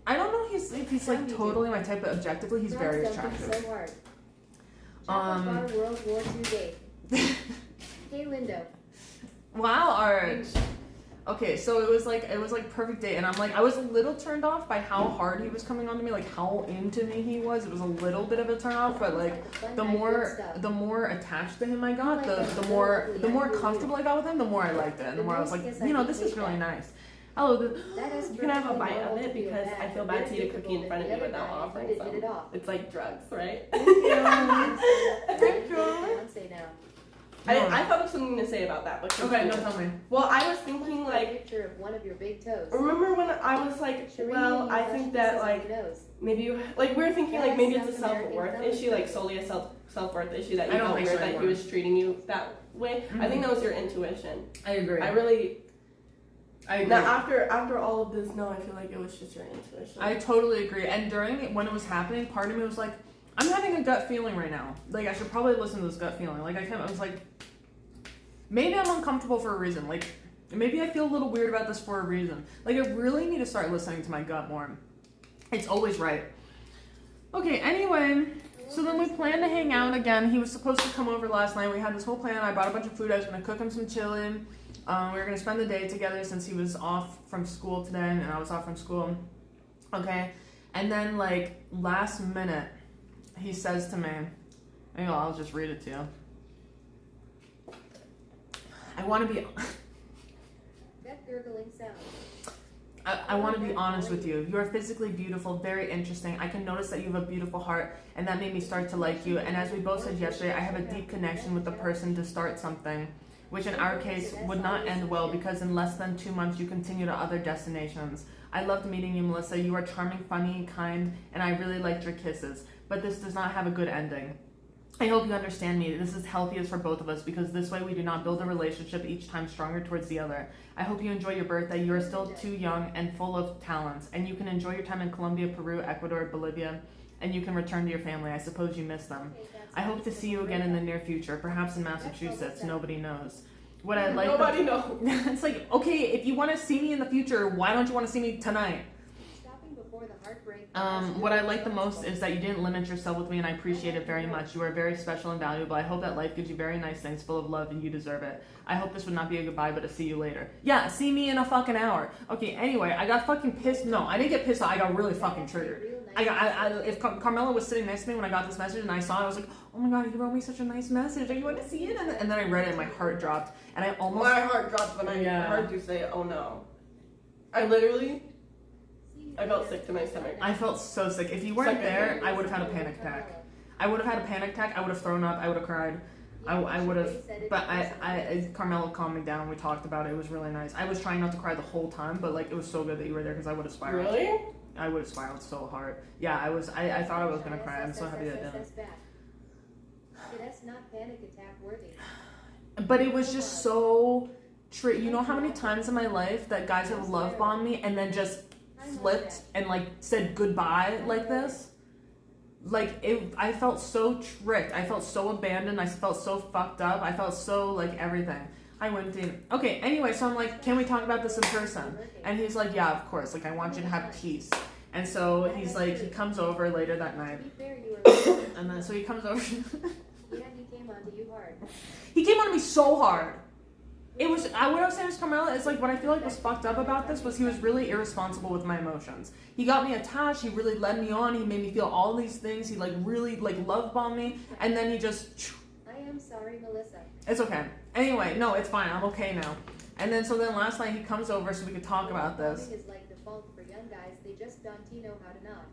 I don't know if he's like totally my type, but objectively he's very attractive. World War II date. Hey, Lindo. Wow, Arch. Okay, so it was like perfect date, and I'm like, I was a little turned off by how hard he was coming on to me, like how into me he was. It was a little bit of a turn off, but like the more attached to him I got, the more comfortable I got with him, the more I liked it, and the more I was like, this is really nice. Hello. You can have a bite of it because I feel bad to eat a cookie in front of you without offering Hit some. it off. It's like drugs, right? Thank you. Fiance now. I thought of something to say about that. But Okay, no, tell me. Well, I was thinking A like, picture of one of your big toes. remember when I was like, well, I think that like maybe like we were thinking like maybe it's a self-worth issue, like solely a self-worth issue that you I don't felt think weird so that he anymore. was treating you that way. I think that was your intuition. I agree. I agree. Now, After all of this, no, I feel like it was just your intuition. I totally agree. And during it, when it was happening, part of me was like, I'm having a gut feeling right now. Like, I should probably listen to this gut feeling. Like, I was like, maybe I'm uncomfortable for a reason. Like, maybe I feel a little weird about this for a reason. Like, I really need to start listening to my gut more. It's always right. Okay, anyway, so then we planned to hang out again. He was supposed to come over last night. We had this whole plan. I bought a bunch of food. I was going to cook him some chili. We were going to spend the day together since he was off from school today and I was off from school. Okay, and then, like, last minute, he says to me, maybe I'll just read it to you. I want to be... That gurgling sound. I want to be honest with you. You are physically beautiful, very interesting. I can notice that you have a beautiful heart, and that made me start to like you. And as we both said yesterday, I have a deep connection with the person to start something, which in our case would not end well because in less than 2 months you continue to other destinations. I loved meeting you, Melissa. You are charming, funny, kind, and I really liked your kisses. But this does not have a good ending. I hope you understand me. This is healthiest for both of us because this way we do not build a relationship each time stronger towards the other. I hope you enjoy your birthday. You are still too young and full of talents, and you can enjoy your time in Colombia, Peru, Ecuador, Bolivia, and you can return to your family. I suppose you miss them. I hope to see you again in the near future, perhaps in Massachusetts. Nobody knows. What I like. Nobody knows. It's like, okay, if you want to see me in the future, why don't you want to see me tonight? Before the heartbreak. What I like the most is that you didn't limit yourself with me, and I appreciate it very much. You are very special and valuable. I hope that life gives you very nice things full of love, and you deserve it. I hope this would not be a goodbye, but a see you later. Yeah, see me in a fucking hour. Okay, anyway, I got fucking pissed. No, I didn't get pissed. I got really fucking triggered. If Carmela was sitting next to me when I got this message and I saw it, I was like, oh my god, he wrote me such a nice message. I want to see it. And then I read it and my heart dropped. And I almost... My heart dropped when I heard you say, oh no. I felt sick to my stomach. I felt so sick. If you weren't there, I would have had a panic attack. I would have had a panic attack. I would have thrown up. I would have cried. I would have, but Carmela calmed me down. We talked about it. It was really nice. I was trying not to cry the whole time, but like it was so good that you were there because I would have spiraled. Really? I would have spiraled so hard. Yeah, I was. I thought I was gonna cry. I'm so happy I didn't. That's not panic attack worthy. But it was just so you know how many times in my life that guys have love bombed me and then just flipped and like said goodbye like this? Like I felt so tricked. I felt so abandoned. I felt so fucked up. I felt so like everything. I went in. Okay, anyway, so I'm like, can we talk about this in person? And he's like, yeah, of course. Like, I want you to have peace. And so he's like, he comes over later that night. And then so he comes over. Yeah, he came onto you hard. He came on me so hard. It was, what I was saying to Carmela is like, what I feel like was fucked up about this was he was really irresponsible with my emotions. He got me attached, he really led me on, he made me feel all these things, he like really like love bombed me, and then he just... I am sorry, Melissa. It's okay. Anyway, no, it's fine, I'm okay now. And then, so then last night he comes over so we could talk about this. Is like default for young guys, they just don't know how to nod.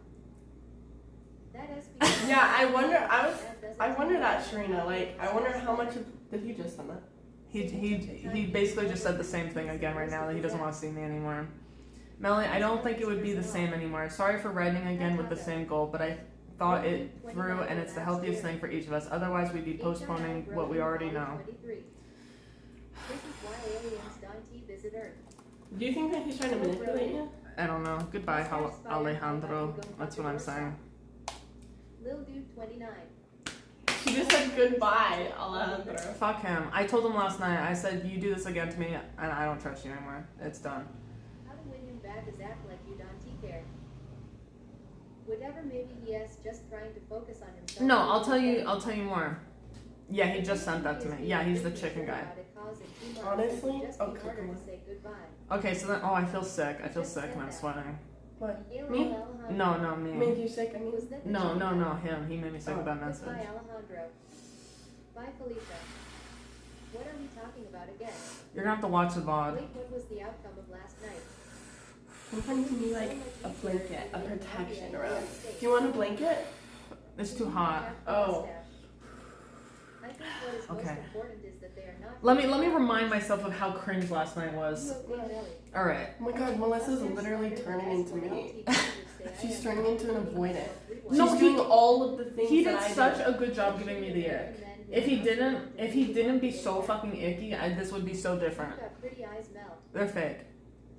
That is because yeah, I wonder that, Sharina, like, I wonder how much did he just send that? He basically just said the same thing again right now, that he doesn't want to see me anymore. Melanie, I don't think it would be the same anymore. Sorry for writing again with the same goal, but I thought it through and it's the healthiest thing for each of us. Otherwise, we'd be postponing what we already know. This is why aliens don't visit Earth. Do you think that he's trying to manipulate you? I don't know. Goodbye, Alejandro. That's what I'm saying. Lil Dude 29. She just said goodbye, Alejandro. Fuck him. I told him last night, I said, you do this again to me, and I don't trust you anymore. It's done. How to win him back is act like you don't care. Whatever, maybe he is just trying to focus on himself. No, I'll tell you more. Yeah, he just sent that to me. Yeah, he's the chicken guy. Honestly? Okay, so then, I feel sick. I feel sick and I'm sweating. What? Me? No, me. Made you sick, I mean? No, him. He made me sick with that message. Bye, Alejandro. Bye, Felicia. What are we talking about again? You're gonna have to watch the VOD. Wait, what was the outcome of last night? Sometimes you need like a blanket, a protection around. Do you want a blanket? It's too hot. Oh. I think what is most Okay. important is that they are not. Let me remind myself of how cringe last night was. All right. Oh my god, Melissa's literally turning into me. She's turning into an avoidant. No, She's he- doing all of the things He that did I such do. a good job giving me the ick. If he didn't be so fucking icky, this would be so different. You've got pretty eyes, Mel. They're fake.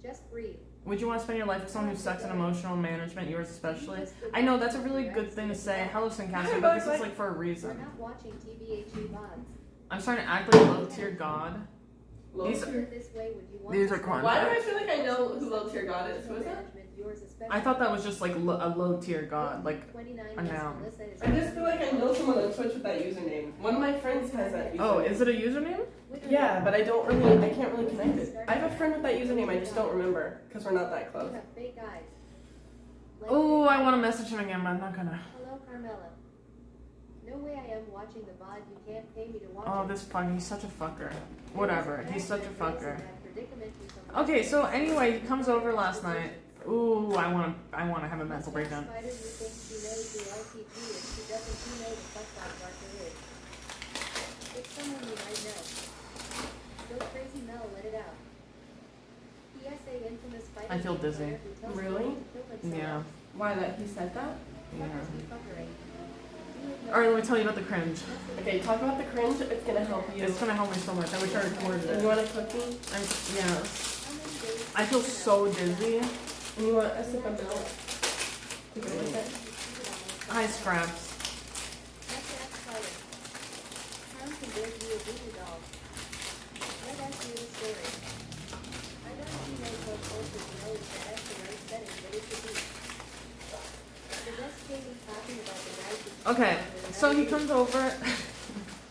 Just breathe. Would you want to spend your life with someone who's sex and emotional management, yours especially? I know that's a really good thing to say. Hello, Sincaster, but this is like for a We're reason. not watching TBHU mods. I'm starting to act like a low tier god. Low These- tier. This way, would you want These to are spend corn. Why do your I feel like I know who low tier god is? Who is that? management, yours especially? I thought that was just like a low tier god. Like, 29 a noun. Melissa is I just feel like I know someone on Twitch with that username. One of my friends has that username. oh, is it a username? Yeah, but I can't really connect it. I have a friend with that username, I just don't remember, because we're not that You close. have fake eyes. Oh, I want to message him again, but I'm not gonna. Hello, Carmela. No way I am watching the VOD. You can't pay me to watch Oh, it. this fucking, he's such a fucker. Whatever, he's such a fucker. Predicament you come Okay, so anyway, he comes over last night. Ooh, I wanna have a mental breakdown. Spider, you think she knows who LTG is. She doesn't. You know the fuck that Barker is. It's someone you might know. Go crazy, Mel. Let it out. PSA infamous fighter. I feel dizzy. who tells Really? women to kill themselves. Yeah, Why that he said that? yeah. Fuckers be fuckering. You would know. Alright, let me tell you about the cringe. Okay, talk about the cringe, it's gonna help you. It's gonna help me so much. I wish I recorded And it. you want a cookie? Yeah. How many days I feel so dizzy. And you want a sip of milk? To go with it? Hi, Scraps. That's that spider. Tom can build you a voodoo doll. Let us hear the story. I don't see no culture to know if that's the right setting, but it could be. The best thing is talking about the guys who Okay, so he comes over.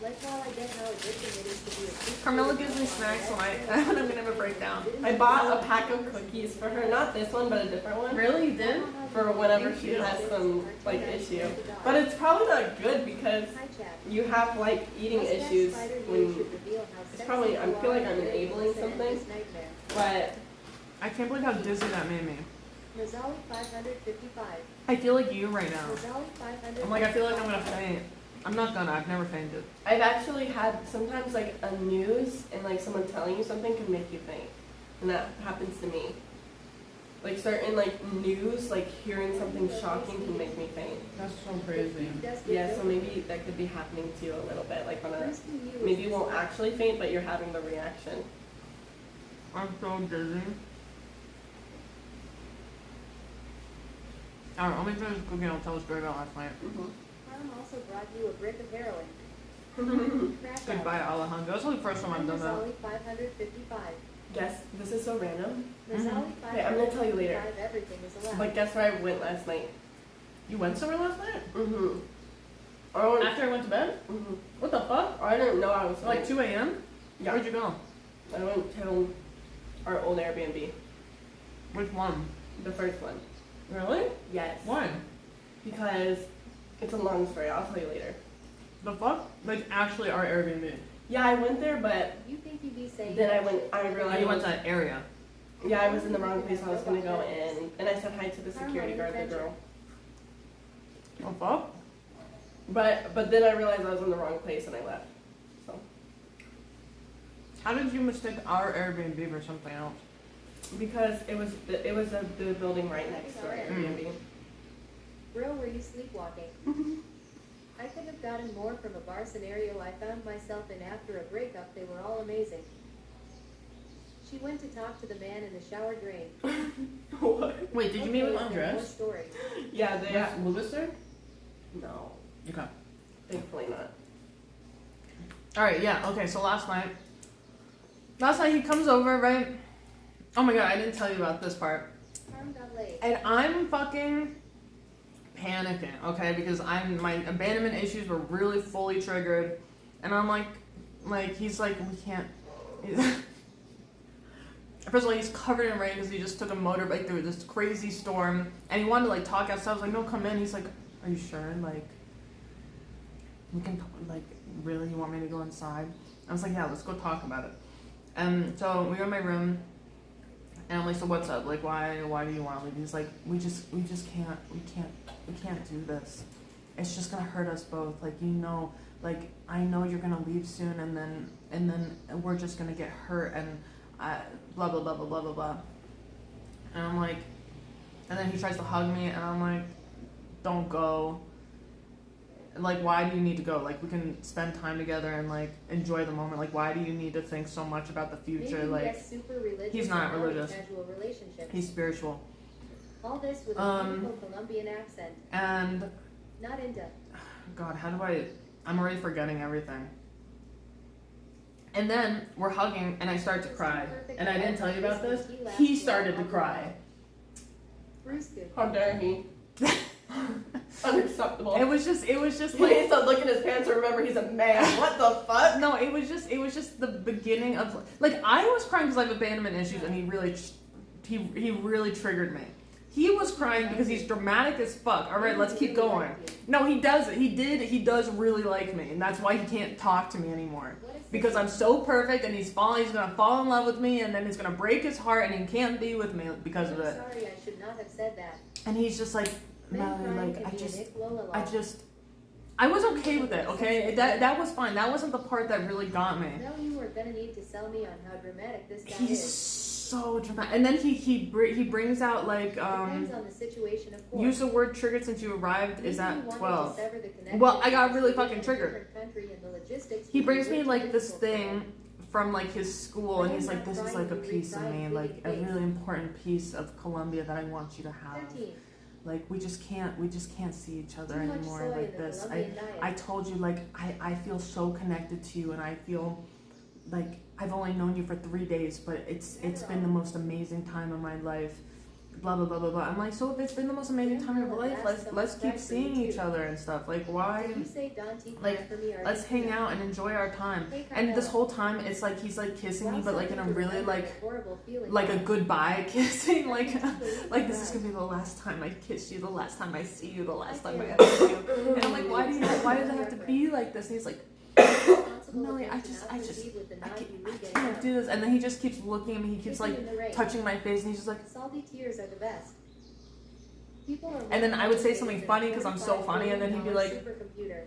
like while I get how addicting it is to be a creep. Carmela gives me snacks when I'm gonna have a breakdown. I bought a pack of cookies for her, not this one, but a different one. Really, you did? For whenever she has some, like, issue. But it's probably not good because Hi, chat. you have, like, eating issues when, it's probably- I feel like I'm enabling something. but I can't believe how dizzy that made me. Rosali 555. I feel like you right now. Rosali 555. I'm like, I feel like I'm gonna faint. I'm not gonna. I've never fainted. I've actually had sometimes, like, a news and, like, someone telling you something can make you faint. And that happens to me. Like, certain, like, news, like, hearing something shocking can make me faint. That's so crazy. Yeah, so maybe that could be happening to you a little bit. Like, maybe you won't actually faint, but you're having the reaction. I'm so dizzy. Alright, let me finish cooking. I'll tell a story about last night. Tom also brought you a brick of heroin. Crack Goodbye, Alejandro. That's the first time I've done that. Rosali 555. Guess, this is so random. Rosali Okay, I'm gonna tell you later. 555, everything is allowed. But guess where I went last night? You went somewhere last night? Mm-hmm. I went, After I went to bed? mm-hmm. What the fuck? I didn't know I was Like 2 a.m.? Yeah. Where'd you go? I went to our old Airbnb. Which one? The first one. Really? Yes. Why? Because it's a long story. I'll tell you later. The fuck? Like, actually our Airbnb. Yeah, I went there, but You think you'd be saying then I that shit? realized. You went to that area. Yeah, I was in the wrong place. I was gonna go in, and I said hi to the security guard, the girl. Oh, fuck? But then I realized I was in the wrong place, and I left. So How did you mistake our Airbnb for something else? because it was the building right next to our Airbnb. Bro, were you sleepwalking? I couldn't have gotten more from a bar scenario I found myself in after a breakup. They were all amazing. She went to talk to the man in the shower drain. What? Wait, did you meet with Okay, more Andres? story. Yeah, they. Was Lewis there? No, Okay. thankfully not. Alright, yeah, okay, so last night he comes over, right? Oh my god, I didn't tell you about this part. Tom got laid. And I'm fucking panicking, okay? Because my abandonment issues were really fully triggered. And I'm like, he's like, we can't. First of all, he's covered in rain because he just took a motorbike through this crazy storm. And he wanted to, like, talk outside. I was like, no, come in. He's like, are you sure? Like, we can, like, really? You want me to go inside? I was like, yeah, let's go talk about it. And so we go in my room. And I'm like, so what's up? Like, why do you want to leave? He's like, we just can't do this. It's just gonna hurt us both. Like, like I know you're gonna leave soon, and then we're just gonna get hurt, and blah blah blah blah blah blah blah. And I'm like, and then he tries to hug me, and I'm like, don't go. Like, why do you need to go? Like, we can spend time together and like enjoy the moment. Like, why do you need to think so much about the future? Maybe Like, super religious he's not and religious. casual relationships. He's spiritual. All this with a beautiful Colombian accent. And Not into. God, I'm already forgetting everything. And then we're hugging, and I start to cry. And I didn't tell you about this. He started to cry. How dare he? Unacceptable. It was just He like, needs to look in his pants and remember he's a man. What the fuck? no, it was just the beginning of, like, I was crying because I have abandonment issues, and he really triggered me. He was crying because he's dramatic as fuck. All right, let's keep going. No, he does. He does really like me, and that's why he can't talk to me anymore. Because I'm so perfect, and he's gonna fall in love with me, and then he's gonna break his heart, and he can't be with me because of it. Sorry, I should not have said that. And he's just like, Melly, like, I was okay with it, okay? That was fine. That wasn't the part that really got me. No, you were gonna need to sell me on how dramatic this guy He's is. so dramatic. And then he brings out, like, Depends on the situation, of course. use the word triggered since you arrived is Maybe at you wanted to 12. sever the connection Well, I got really between fucking a triggered. different country and the logistics He would brings be me, like, this difficult for thing him. from, like, his school, and he's like, this is, like, a piece of me, like, a really important piece of Colombia that I want you to have. 13. Like, we just can't see each other Too much anymore soy like in the this. Colombian diet. I told you, like, I feel so connected to you, and I feel like I've only known you for 3 days, but it's been the most amazing time of my life. Blah blah blah blah blah. I'm like, so if it's been the most amazing time of your life, let's keep seeing each other and stuff. Like, why? Did you say Dante Like, for me, or let's hang out and enjoy our time. And this whole time, it's like he's like kissing me, but like in a really like a goodbye kissing. Like this is gonna be the last time I kiss you, the last time I see you, the last time I ever see you. And I'm like, why does it have to be like this? And he's like, Melly, I can't do this. And then he just keeps looking at me. He keeps like touching my face, and he's just like, salty tears are the best. and then I would say something funny because I'm so funny, and then he'd be like, supercomputer.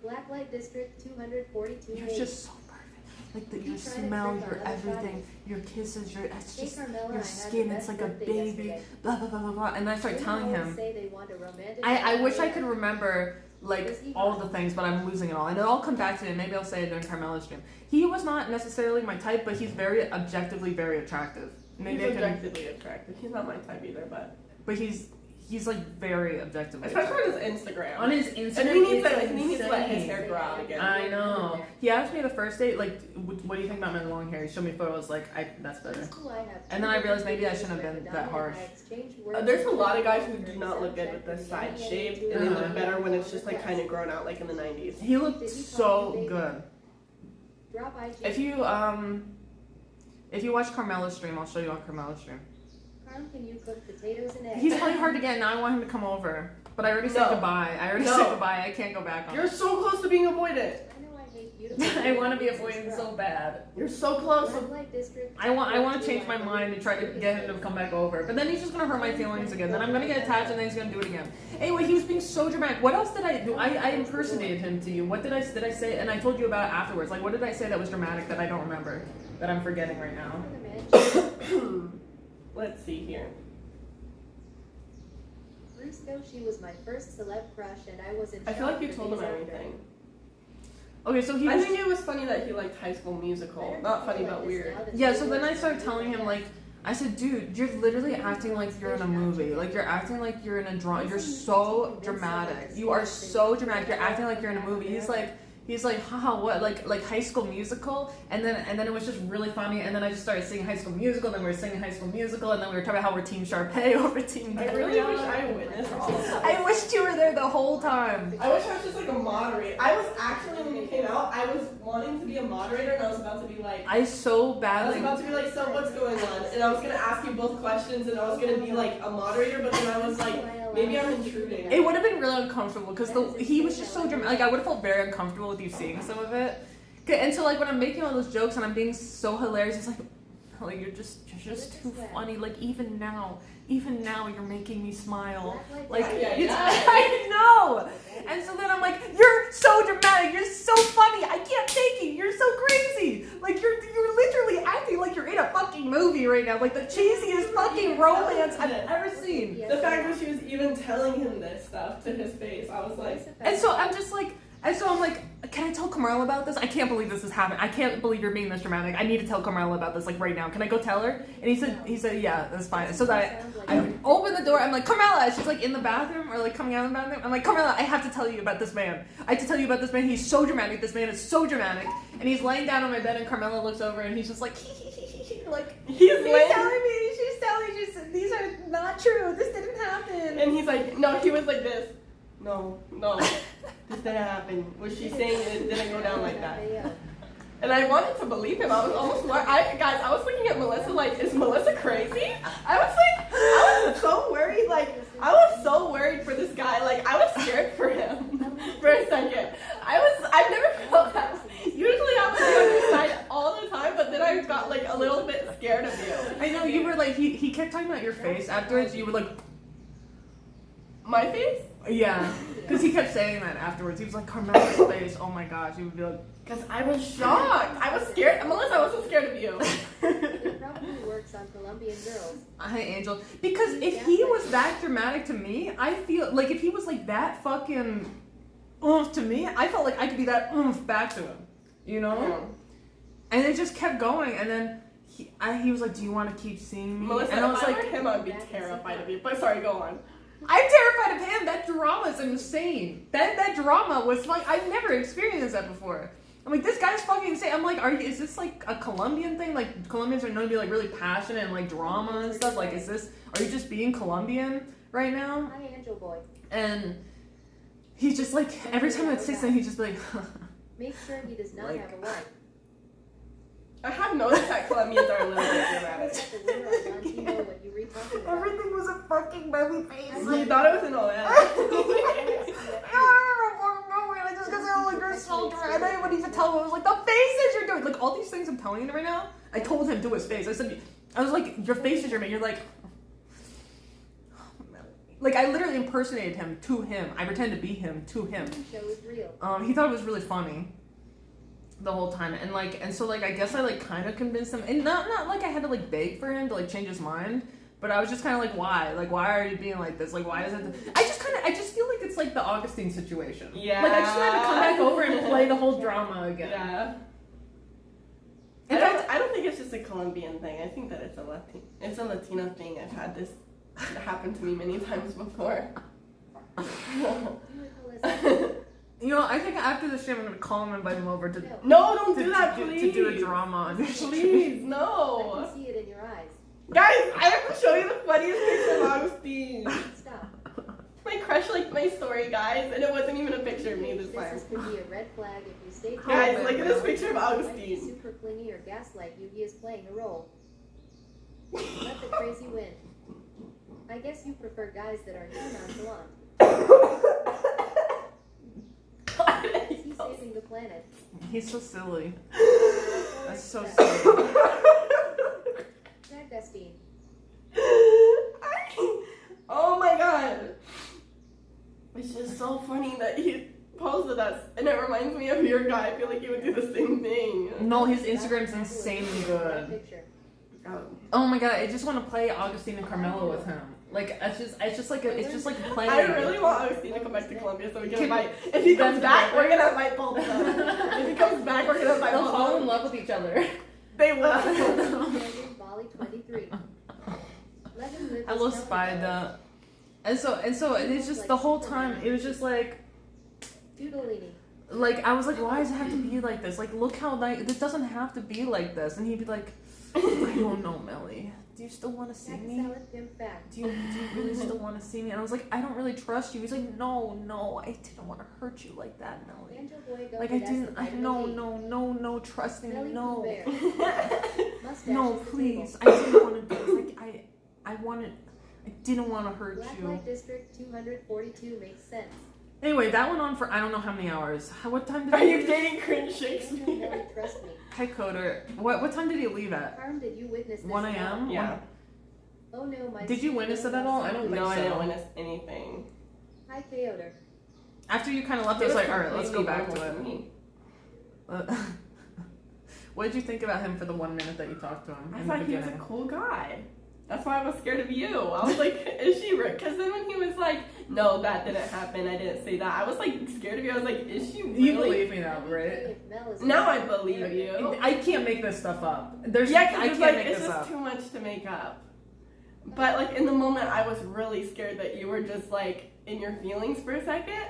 Blacklight District 242. you're just so perfect. Like your smell, your everything, your kisses, it's just your skin. It's like a baby. Blah blah blah blah blah. And then I start telling him. I wish I could remember like all the things, but I'm losing it all. And it'll all come back to me. Maybe I'll say it during Carmela's stream. He was not necessarily my type, but he's very objectively very attractive. Maybe He's objectively attractive. He's not my type either, but he's like very objectively. Especially on his Instagram. On his Instagram, and he needs to let his hair grow out again. I know. He asked me the first date, like, what do you think about my long hair? He showed me photos, like, that's better. And then I realized maybe I shouldn't have been that harsh. There's a lot of guys who do not look good with the side shape, and they look better when it's just like kind of grown out, like in the 90s. He looked so good. If you watch Carmela's stream, I'll show you on Carmela's stream. Can you cook potatoes and eggs? He's playing hard to get. Now I want him to come over, but I already said goodbye. Said goodbye. I can't go back on. You're so close to being avoided. I want to be avoided so bad. You're so close. I want to change my mind and try to get him to come back over, but then he's just gonna hurt my feelings again. Then I'm gonna get attached, and then he's gonna do it again. Anyway, he was being so dramatic. What else did I do? I impersonated him to you. What did I say? And I told you about it afterwards. Like, what did I say that was dramatic that I don't remember, that I'm forgetting right now? Let's see here. She was my first celeb crush, and I was in I feel like you told him everything. Okay, so I think it was funny that he liked High School Musical. Not funny, but weird. Yeah, so then I started telling him, like, I said, dude, you're literally acting like you're in a movie. Like, you're acting like you're in a drama. You're so dramatic. You are so dramatic. You're acting like you're in a movie. He's like, haha, what? Like High School Musical? And then it was just really funny. And then I just started singing High School Musical. Then we were singing High School Musical. And then we were talking about how we're Team Sharpay over Team I really wish I witnessed all of that. I wished you were there the whole time. I wish I was just like a moderator. I was actually, when you came out, I was wanting to be a moderator, and I was about to be like, so what's going on? And I was going to ask you both questions, and I was going to be like a moderator, but then I was like, maybe I'm intruding. It would have been really uncomfortable because he was just so dramatic. Like, I would have felt very uncomfortable with you seeing some of it. And so, like, when I'm making all those jokes and I'm being so hilarious, it's like, Like you're just too funny. Like even now you're making me smile. Like I know. And so then I'm like, you're so dramatic. You're so funny. I can't take it. You're so crazy. Like you're literally acting like you're in a fucking movie right now. Like the cheesiest fucking romance I've ever seen. The fact that she was even telling him this stuff to his face, I was like. And so I'm like, can I tell Carmela about this? I can't believe this is happening. I can't believe you're being this dramatic. I need to tell Carmela about this like right now. Can I go tell her? And he said, yeah, that's fine. So that I open the door. I'm like, Carmela. She's like in the bathroom or like coming out of the bathroom. I'm like, Carmela, I have to tell you about this man. I have to tell you about this man. He's so dramatic. This man is so dramatic. And he's laying down on my bed, and Carmela looks over, and he's just like, like she's telling me, these are not true. This didn't happen. And he's like, no, he was like this. No, this didn't happen. Was she saying it didn't go down like that? And I wanted to believe him. I was almost, I was looking at Melissa like, is Melissa crazy? I was so worried. Like, I was so worried for this guy. Like, I was scared for him for a second. I've never felt that. Usually I was on your side all the time, but then I got like a little bit scared of you. I know, you were like, he kept talking about your face afterwards. You were like, my face? yeah, because he kept saying that afterwards. He was like, Carmela's face, oh my gosh. He would be like, because I was shocked. I was scared. Melissa, I wasn't scared of you. It probably works on Colombian girls. Hi, Angel. Because if he was that dramatic to me, I feel like if he was like that fucking oomph to me, I felt like I could be that oomph back to him. You know? Yeah. And it just kept going, and then he was like, do you want to keep seeing me? Melissa, and I was if I like, were him, I'd be terrified of you. But sorry, go on. I'm terrified of him. That drama is insane. That drama was like, I've never experienced that before. I'm like, this guy's fucking insane. I'm like, is this like a Colombian thing? Like, Colombians are known to be like really passionate and like drama and stuff. Like, are you just being Colombian right now? Hi, Angel Boy. And he's just like, every time I'd say something, he'd just be like, Make sure he does not Like- have a wife. I have noticed that Colombians are a little bit dramatic. That's the winner on Montino, what you read talking about. everything was a fucking movie face. You thought it was an OS. I just got so like, you're so dramatic. I didn't even tell him. I was like, the faces you're doing. Like, all these things I'm telling you right now, I told him, do his face. I was like, your faces you're making. You're like, I literally impersonated him to him. I pretended to be him to him. The show is real. He thought it was really funny the whole time, and so I guess I like kind of convinced him, and not like I had to like beg for him to like change his mind, but I was just kind of like, why are you being like this? Like, why is it? I just feel like it's like the Augustine situation. Yeah. Like I just had to come back over and play the whole drama again. Yeah. In fact, I don't think it's just a Colombian thing. I think that it's a Latino thing. I've had this happen to me many times before. you know, I think after the stream I'm gonna call him and invite him over to No, don't do that, please. to do a drama on your stream. Please, I no. can see it in your eyes. Guys, I have to show you the funniest picture of Augustine. Stop. My crush liked my story, guys, and it wasn't even a picture of me this time. This could be a red flag if you stay tuned. Guys, look at this picture of He might be Augustine. super clingy or gaslight you. He is playing the role. Let the crazy win. I guess you prefer guys that are too nonchalant. He's saving the planet. He's so silly. That's so silly. Augustine. Oh my god. It's just so funny that he posted us, and it reminds me of your guy. I feel like he would do the same thing. No, his Instagram's insanely good. Picture. Oh my god, I just want to play Augustine and Carmelo with him. Like it's just like a play. I really want Augustine to come back to Colombia so we can invite. If he comes back, we're gonna invite both of them. If he comes back, we're gonna invite They'll both fall of in them. love with each other. They will. Bali 23. Let him live I his love healthy Spider. life. And so it's just the whole time. It was just like Doodleini. I was like, why does it have to be like this? Like, look how this doesn't have to be like this. And he'd be like, I don't know, Melly. Do you still want to see me? Salad pimp back. Do you really still want to see me? And I was like, I don't really trust you. He's like, no, I didn't want to hurt you like that, Melly. Angel Boy go Like I didn't. No, trust me, no. No, please. I didn't want to do this. Like I didn't want to hurt Black you. Light District 242 makes sense. Anyway, that went on for I don't know how many hours. What time did Are he you leave? dating cringe Don't Shakespeare? trust me. Hi, Coder. What time did he leave at? Harm, did you witness this? 1 at all? a.m.? Yeah. Oh no, my. Did you sweet witness it little at all? I don't No, I think didn't so. witness anything. Hi, Theodore. After you kind of left, I was like, all right, let's go back to it. Me. What did you think about him for the 1 minute that you talked to him I in the thought he was a beginning? cool guy. That's why I was scared of you. I was like, is she right? Because then when he was like, no, that didn't happen, I didn't say that, I was like scared of you. I was like, is she really? You believe me now, right? If Mel is Now I around, believe they're- you. I can't make this stuff up. There's Yeah, I because it's can't like, make it's this just up. too much to make up. But like in the moment, I was really scared that you were just like in your feelings for a second.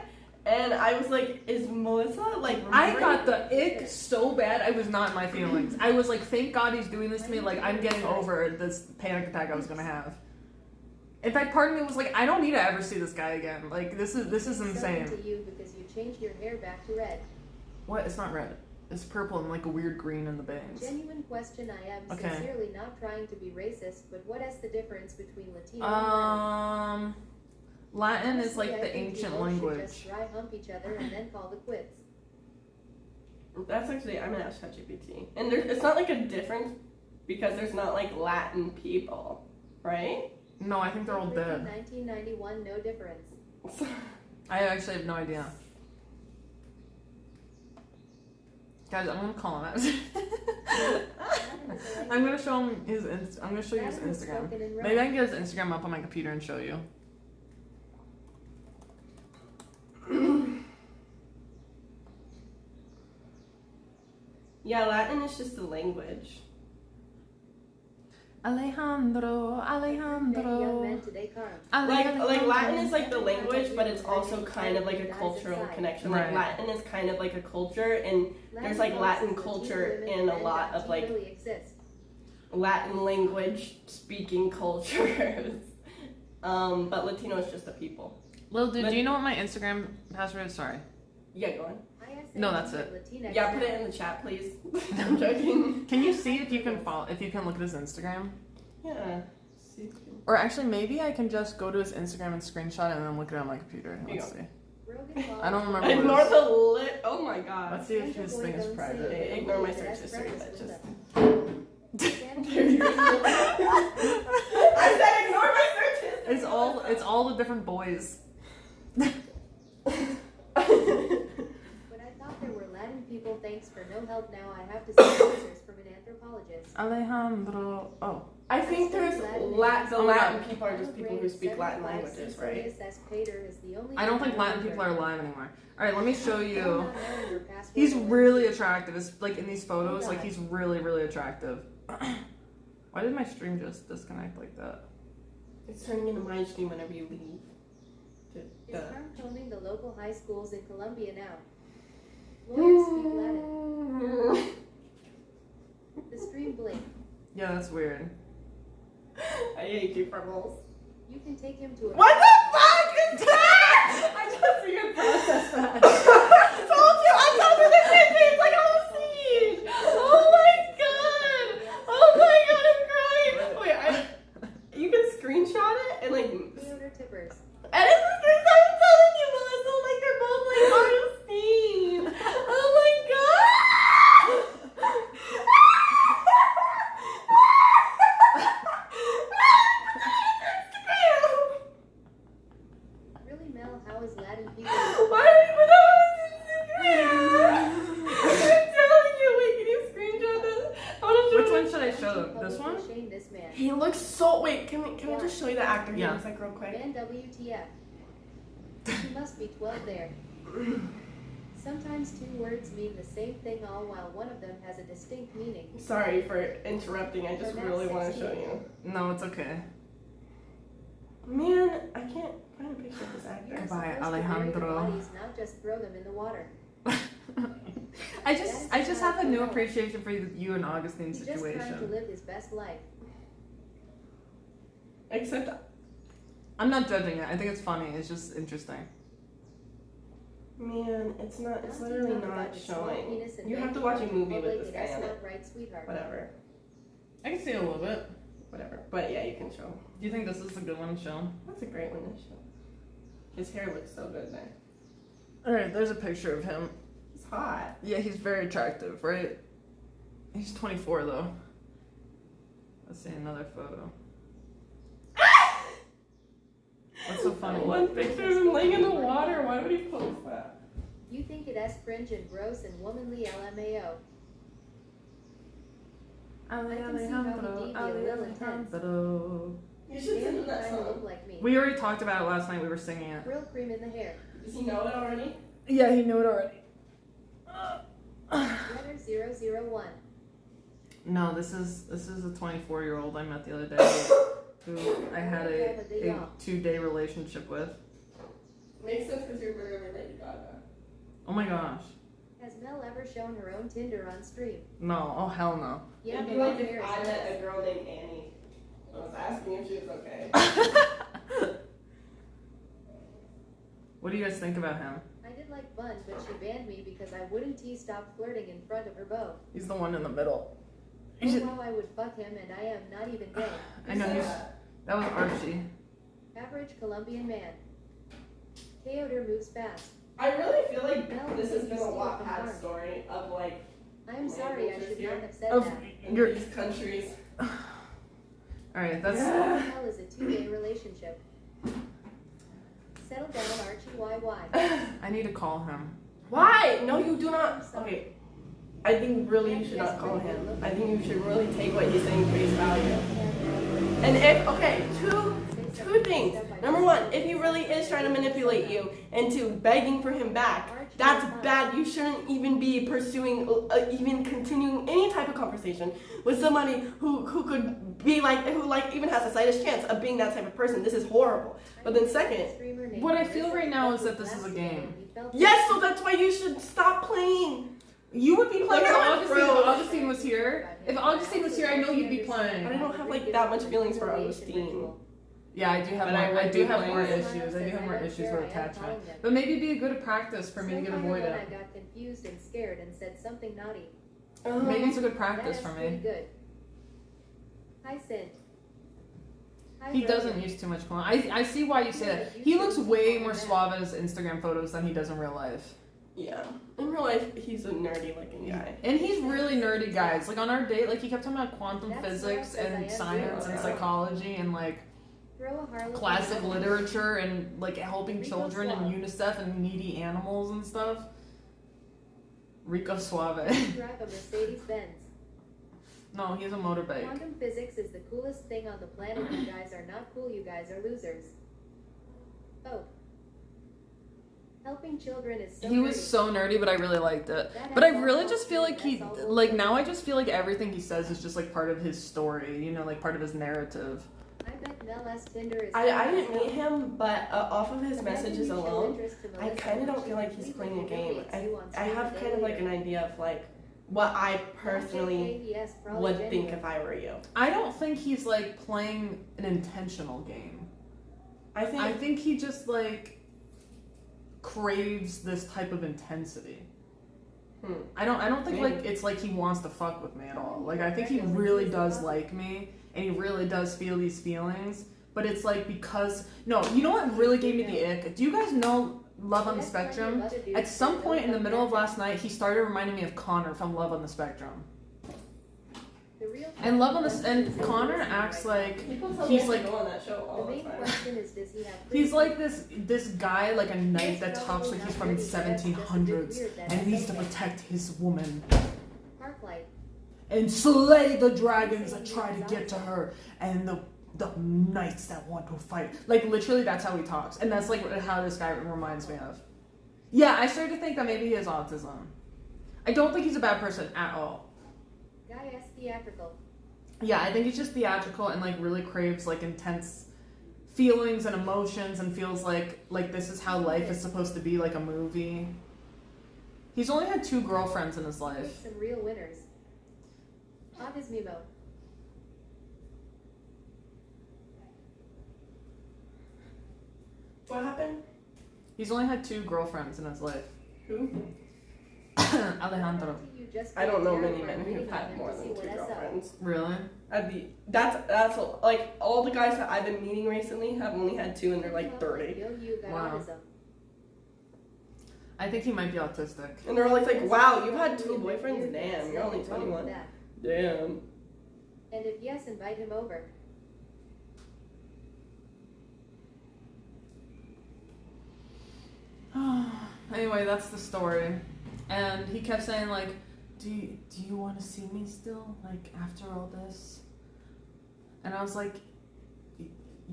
And I was like, is Melissa like I remembering? got the ick so bad, I was not in my feelings. I was like, thank God he's doing this to me. Like, I'm getting over this panic attack I was gonna have. In fact, part of me was like, I don't need to ever see this guy again. Like, this is Something insane. to you because you changed your hair back to red. What? It's not red. It's purple and like a weird green in the bangs. Genuine question. I am Okay. sincerely not trying to be racist, but what is the difference between Latino and Latin? Latin is Honestly, like I the think you ancient both should language. Just dry hump each other and then call the quits. That's actually, I'm gonna ask ChatGPT. And it's not like a difference because there's not like Latin people, right? No, I think they're all dead. 1991, no difference. I actually have no idea. Guys, I'm gonna call him out. I'm gonna show him his. I'm gonna show you his Latin was Instagram. spoken in Rome. Maybe I can get his Instagram up on my computer and show you. Yeah, Latin is just a language. Alejandro, Many young men Alejandro. today carve. Like Latin is like the language, but it's also kind of like a cultural connection. Like Right. Latin is kind of like a culture, and there's like Latin culture in a lot of like really exist. Latin language speaking cultures. But Latino is just a people. Lil, dude, do you know what my Instagram password is? Sorry. Yeah, go on. No, that's it. Latinx Yeah, put it in the chat, please. I'm joking. Can you see if you can follow? If you can look at his Instagram? Yeah. Or actually, maybe I can just go to his Instagram and screenshot it and then look it on my computer. Here you Let's go. see. Rogan I don't remember. What Ignore it is. the lit. Oh my god. Let's see if his thing is private. Okay, ignore my search history, but just. I said ignore my search history. It's all the different boys. But I thought there were Latin people. Thanks for no help now. I have to seek answers from an anthropologist. Alejandro. Oh. I think there's the Oh, Latin yeah. people are just people who speak Latin languages, right? I don't think Latin people are alive anymore. All right, let me show you. He's really attractive. It's like in these photos, like he's really, really attractive. Why did my stream just disconnect like that? It's turning into my stream whenever you leave. Is Harm filming the local high schools in Colombia now? Lawyers speak Latin. The stream blinked. Yeah, that's weird. I hate you, Pebbles. You can take him to a. What the fuck is that? I just figured process that. I told you, I told you the it's like on the scene. Oh my god. Oh my god, I'm crying. Wait, you can screenshot it and like Theodore Tippers. edit the screenshot. I'm telling you, Melissa, like they're both like on the scene. Oh my god. Really, Mel? How is Latin people? Why do you put that on I'm telling you, wait, can you screenshot this? I wanna show Which you. one should I show them? This one? Shame this man. He looks so. Wait, can we just show you the actor he Yeah. looks like real quick? Man, WTF. He must be 12 there. Sometimes two words mean the same thing all while one of them has a distinct meaning. Sorry for interrupting. I just For really Max want to show 16. you. No, it's okay. Man, I can't find a picture of this actor. You're Goodbye, supposed to bury the Alejandro. bodies, not just throw them in the water. I just have a new appreciation for you and Augustine's He's just trying to situation. live his best life. Except, I'm not judging it. I think it's funny. It's just interesting. man, it's not. It's Not to literally talk about not his small showing. penis and You have make to it watch a out in movie with public, this and guy that's in it. not right, sweetheart. Whatever, I can see it a little bit. whatever. But yeah, you can show. Do you think this is a good one to show? That's a great one to show. His hair looks so good there. Alright, there's a picture of him. He's hot. Yeah, he's very attractive, right? He's 24 though. Let's see another photo. What's so funny? One picture of him laying in the water. Why would he post that? You think it as cringe and gross and womanly LMAO. You should send him that Kinda song. look like me. We already talked about it last night. We were singing it. Real cream in the hair. Does he know it already? Yeah, he knew it already. Letter 001. No, this is a 24-year-old I met the other day who I had a 2-day relationship with. Makes sense because you're very Lady Gaga. Oh my gosh. Has Mel ever shown her own Tinder on stream? No. Oh hell no. Yeah, It'd but be like my if hair is I met nice. a girl named Annie. I was asking if she was okay. What do you guys think about him? I did like Bun, but she banned me because I wouldn't stop flirting in front of her beau. He's the one in the middle. Oh, wow, I would fuck him and I am not even gay. I know he's. That was Archie. Average Colombian man. Theodore moves fast. I really feel like Mel, this has you been a steal from Wattpad Mark. story of like I'm sorry, I should not have said Of that. in your. these countries. All right, that's. Mel is a 2-day relationship. Settle down, Archie YY. I need to call him. Why? No, you do not. Okay. I think really you should not call him. I think you should really take what he's saying face value. And if, okay, two things. Number one, if he really is trying to manipulate you into begging for him back, that's bad. You shouldn't even be pursuing, even continuing any type of conversation with somebody who could be like, who like even has the slightest chance of being that type of person. This is horrible. But then second, What I feel right now is that this is a game. yes, so that's why you should stop playing. You would be playing Look if at my Augustine. froze. If Augustine was here. If Augustine was here, I know you'd be But I playing. don't have like that much feelings for Augustine. Yeah, I do have But more. I would I do be have more playing. issues. I do have more issues with attachment. But maybe it'd be a good practice for me to get avoided. I got confused and scared and said something naughty. Maybe it's a good That practice is for pretty me. good. Hi, Sin. Hi, He Rogan. doesn't use too much cologne. I see why you say that. He looks way more suave in his Instagram photos than he does in real life. Yeah. In real life, he's a nerdy looking guy. And he's really nerdy, guys. Like on our date, like he kept talking about quantum That's physics what I and am science doing. and psychology and like Throw a Harlem classic down. literature and like helping children and UNICEF and needy animals and stuff. Rico Suave. Drive a Mercedes Benz. No, he has a motorbike. Quantum physics is the coolest thing on the planet. You guys are not cool. You guys are losers. Oh. Helping children is so He was nerdy. so nerdy, but I really liked it. That But I has really all just feel like he, that's all like bullshit. now I just feel like everything he says is just like part of his story, you know, like part of his narrative. I bet Mel S. Tinder is. I didn't meet him, but off of his Imagine messages you show alone, interest to I kind of Melissa don't feel like he's She playing a completely game. humiliates you on I have stream kind of like an idea of like what I personally JKES, probably would genuine. think if I were you. I don't think he's like playing an intentional game. I think I think he just like craves this type of intensity. I don't think Maybe. like it's like he wants to fuck with me at all. Like I think he really does like me and he really does feel these feelings, but it's like because no, you know what really gave me the ick? Do you guys know Love on the Spectrum? At some point in the middle of last night, he started reminding me of Connor from Love on the Spectrum. The real And Love on the and Connor acts like people tell me he's I like should go on that show all The the main time. question is, does he have he's like this guy like a knight that talks like he's from the 1700s and needs to protect his woman Parklight. and slay the dragons that try to get to her and the knights that want to fight. Like literally that's how he talks. And that's like how this guy reminds me of. Yeah, I started to think that maybe he has autism. I don't think he's a bad person at all. Guy S. Theatrical. Yeah, I think he's just theatrical and like really craves like intense feelings and emotions and feels like this is how life is supposed to be, like a movie. He's only had 2 girlfriends in his Pick life. some real winners. On his Mimo. What happened? He's only had 2 girlfriends in his life. Who? Alejandro. I don't know many men who've had more than 2 girlfriends. Really? That's like all the guys that I've been meeting recently have only had 2 and they're like 30. You got Wow. autism. I think he might be autistic. And they're always like, wow, you've had 2 boyfriends? Damn, you're only Nothing wrong 21. with that. Damn. And if yes, invite him over. Anyway, that's the story. And he kept saying like, do you want to see me still? Like, after all this? And I was like,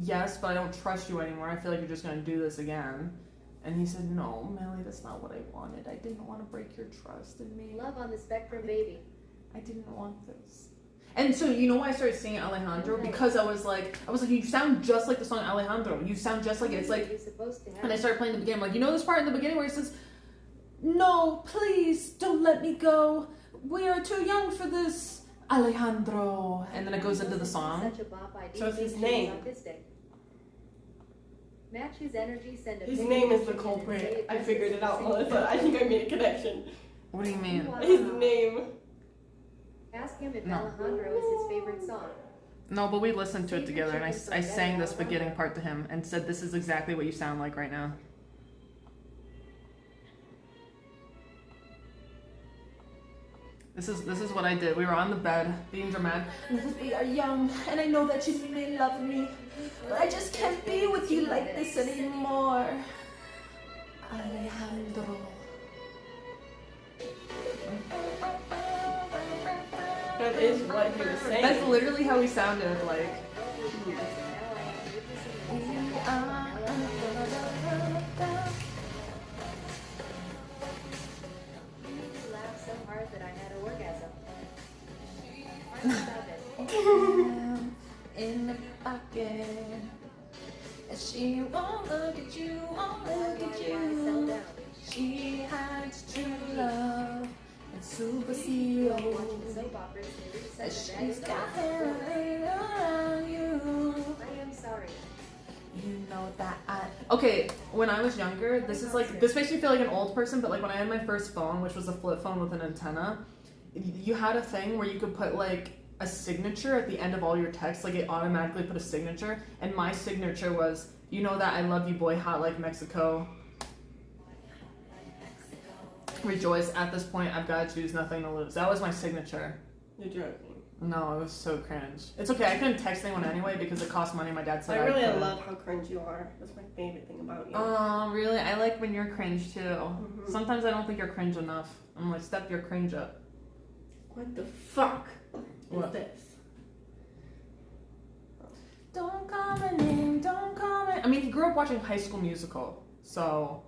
yes, but I don't trust you anymore. I feel like you're just going to do this again. And he said, no, Melly, that's not what I wanted. I didn't want to break your trust in me. Love on the spectrum, baby. I didn't want this. And so, you know why I started singing Alejandro? Because I was like, you sound just like the song Alejandro. You sound just like it. It's like, You're supposed to have and I started playing the beginning. I'm like, you know this part in the beginning where it says, no, please, don't let me go. We are too young for this, Alejandro. And then it goes into the song. Such a bop ID. So it's his Makes you name. autistic. Match his energy, send a His pic name of is the him and culprit. say I this figured is it out, the Melissa. I think I made a connection. What do you mean? His name. Ask him if No. Alejandro is his favorite song. No, but we listened to it together, and I sang this beginning part to him and said, this is exactly what you sound like right now. This is what I did. We were on the bed, being dramatic. We are young, and I know that you may love me, but I just can't be with you like this anymore. Alejandro. That is what he was saying. That's literally how he sounded like. You laughed so hard that I had an orgasm. Stop it. In the pocket, and she won't look at you, won't look at Fell you. down. She hides true love and super Watching seal. soap operas can be And such a bad she's got influence. her around you. I am sorry. You know that okay, when I was younger, this makes me feel like an old person, but like when I had my first phone, which was a flip phone with an antenna, you had a thing where you could put like a signature at the end of all your texts, like it automatically put a signature, and my signature was, you know that I love you boy, hot like Mexico. Rejoice, at this point I've got to choose, nothing to lose. That was my signature. You're joking. No, it was so cringe. It's okay, I couldn't text anyone anyway because it cost money. My dad said I really couldn't. love how cringe you are. That's my favorite thing about you. Oh, really? I like when you're cringe too. Mhm. Sometimes I don't think you're cringe enough. I'm like, step your cringe up. What the fuck What? is this? Don't call my name, don't call my... I mean, he grew up watching High School Musical, so...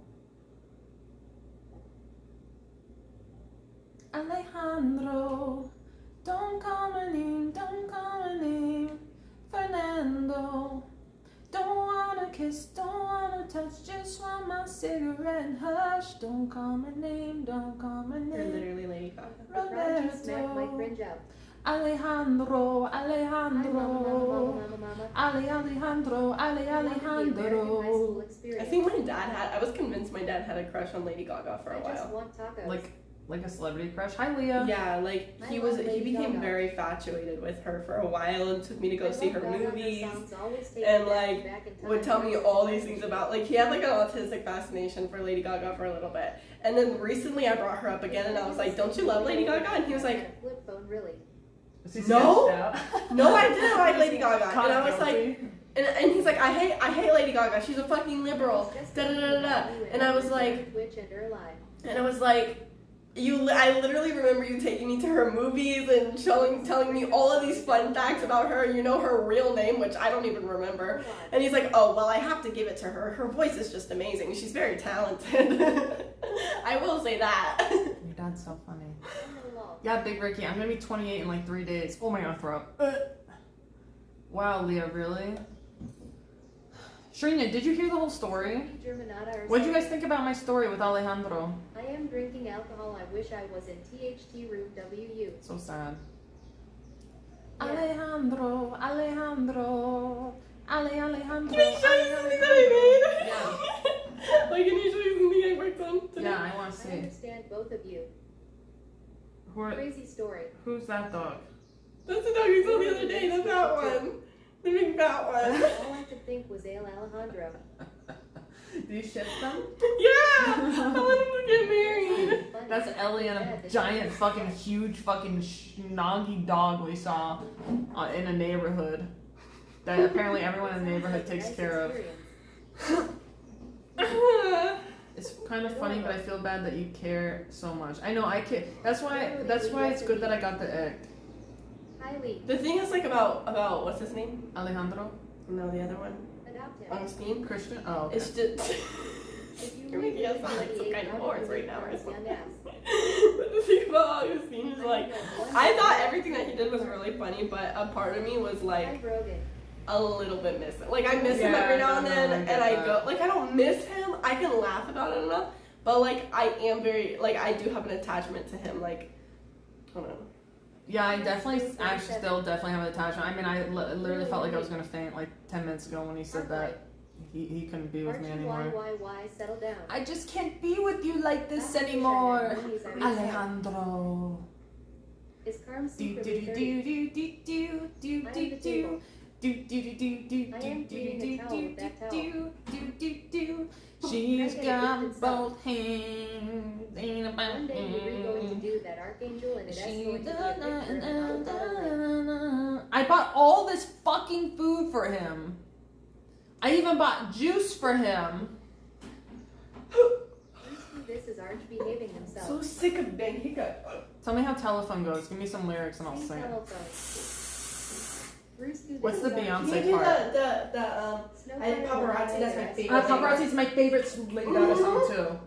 Alejandro, don't call my name, don't call my name. Fernando, don't wanna kiss, don't wanna touch, just want my cigarette and hush. Don't call my name, don't call my You're name. literally Lady Gaga. The crowd just smacked my cringe out. Alejandro, Hi, mama, Alejandro. mama, mama. Alejandro, I wanted to be American high Alejandro. school I experience. think I was convinced my dad had a crush on Lady Gaga for a I just while. want tacos. Like a celebrity crush. Hi, Leah. Yeah, like I he love he Lady became Gaga. very infatuated with her for a while and took me to go I see love her Gaga. movies. songs always take and, me like, back in time. Would tell me all these things about, like, he had like an autistic fascination for Lady Gaga for a little bit. And then recently I brought her up again and I was like, don't you love Lady Gaga? And he was like, A flip phone, really. Is he No. sketched out? no, I didn't like Lady Gaga. And Caught I was like, guilty. and he's like, I hate Lady Gaga. She's a fucking liberal. Da da da da da. And I was like, Twitch and her live. and I was like, I literally remember you taking me to her movies and telling me all of these fun facts about her. You know her real name, which I don't even remember. And he's like, oh, well, I have to give it to her. Her voice is just amazing. She's very talented. I will say that. Your dad's so funny. Yeah, Big Ricky, I'm gonna be 28 in like 3 days. Oh my god, throw up. Wow, Leah, really? Shrina, did you hear the whole story? What did you guys think about my story with Alejandro? I am drinking alcohol. I wish I was in THT room WU. So sad. Yeah. Alejandro, Alejandro. Can you show you something that I made? Yeah. Like, can you show you something I worked on today? Yeah, I want to I see. understand both of you. Crazy story. Who's that dog? That's the dog you saw the other day, the fat one. The big fat one. All I could think was Ale Alejandro. Do you ship them? Yeah! I want him to get married. That's Ellie and a giant fucking huge fucking schnoggy dog we saw in a neighborhood that apparently everyone in the neighborhood takes care of. It's kind of funny, but I feel bad that you care so much. I know I care. That's why it's good that I got the egg. The thing is like about what's his name? Alejandro? No, the other one. Augustine? Christian? Oh, okay. It's just you're making us sound like some kind of horse right now or something. But the thing about Augustine is like I thought everything that he did was really funny, but a part of me was like a little bit missing. Like I miss him every now and then, and I go like I don't miss him. I can laugh about it enough, but like I am very like I do have an attachment to him. Like I don't know. Yeah, I still definitely have an attachment. I mean, I literally felt like I was gonna faint like 10 minutes ago when he said that he couldn't be with me anymore. Settle down. I just can't be with you like this anymore, Alejandro. Is Carm Do do do do do do do do do. She's got both hands in a One day you were going to do that archangel and it escorted to be a picture and I bought all this fucking food for him. I even bought juice for him. This is Arch behaving himself. So sick of Ben Hiccup. Tell me how Telephone goes. Give me some lyrics and I'll sing it. What's the Can you Beyonce do part? I paparazzi, that's my favorite. Paparazzi's my favorite Lady Gaga song too.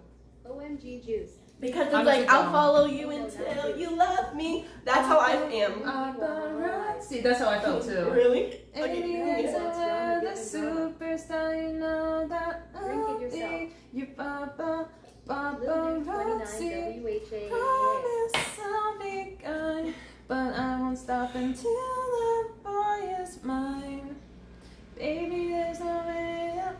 OMG juice. Because it's I'm like, just I'll dumb. follow you until you love me. That's how I am. Paparazzi. That's how I felt too. Really? Anyways, the superstar, you know that Drink it I'll yourself. be your Lil paparazzi. Dude 29 WHA. Promise I'll be kind, but I won't stop until that boy is mine. Baby, there's no way out.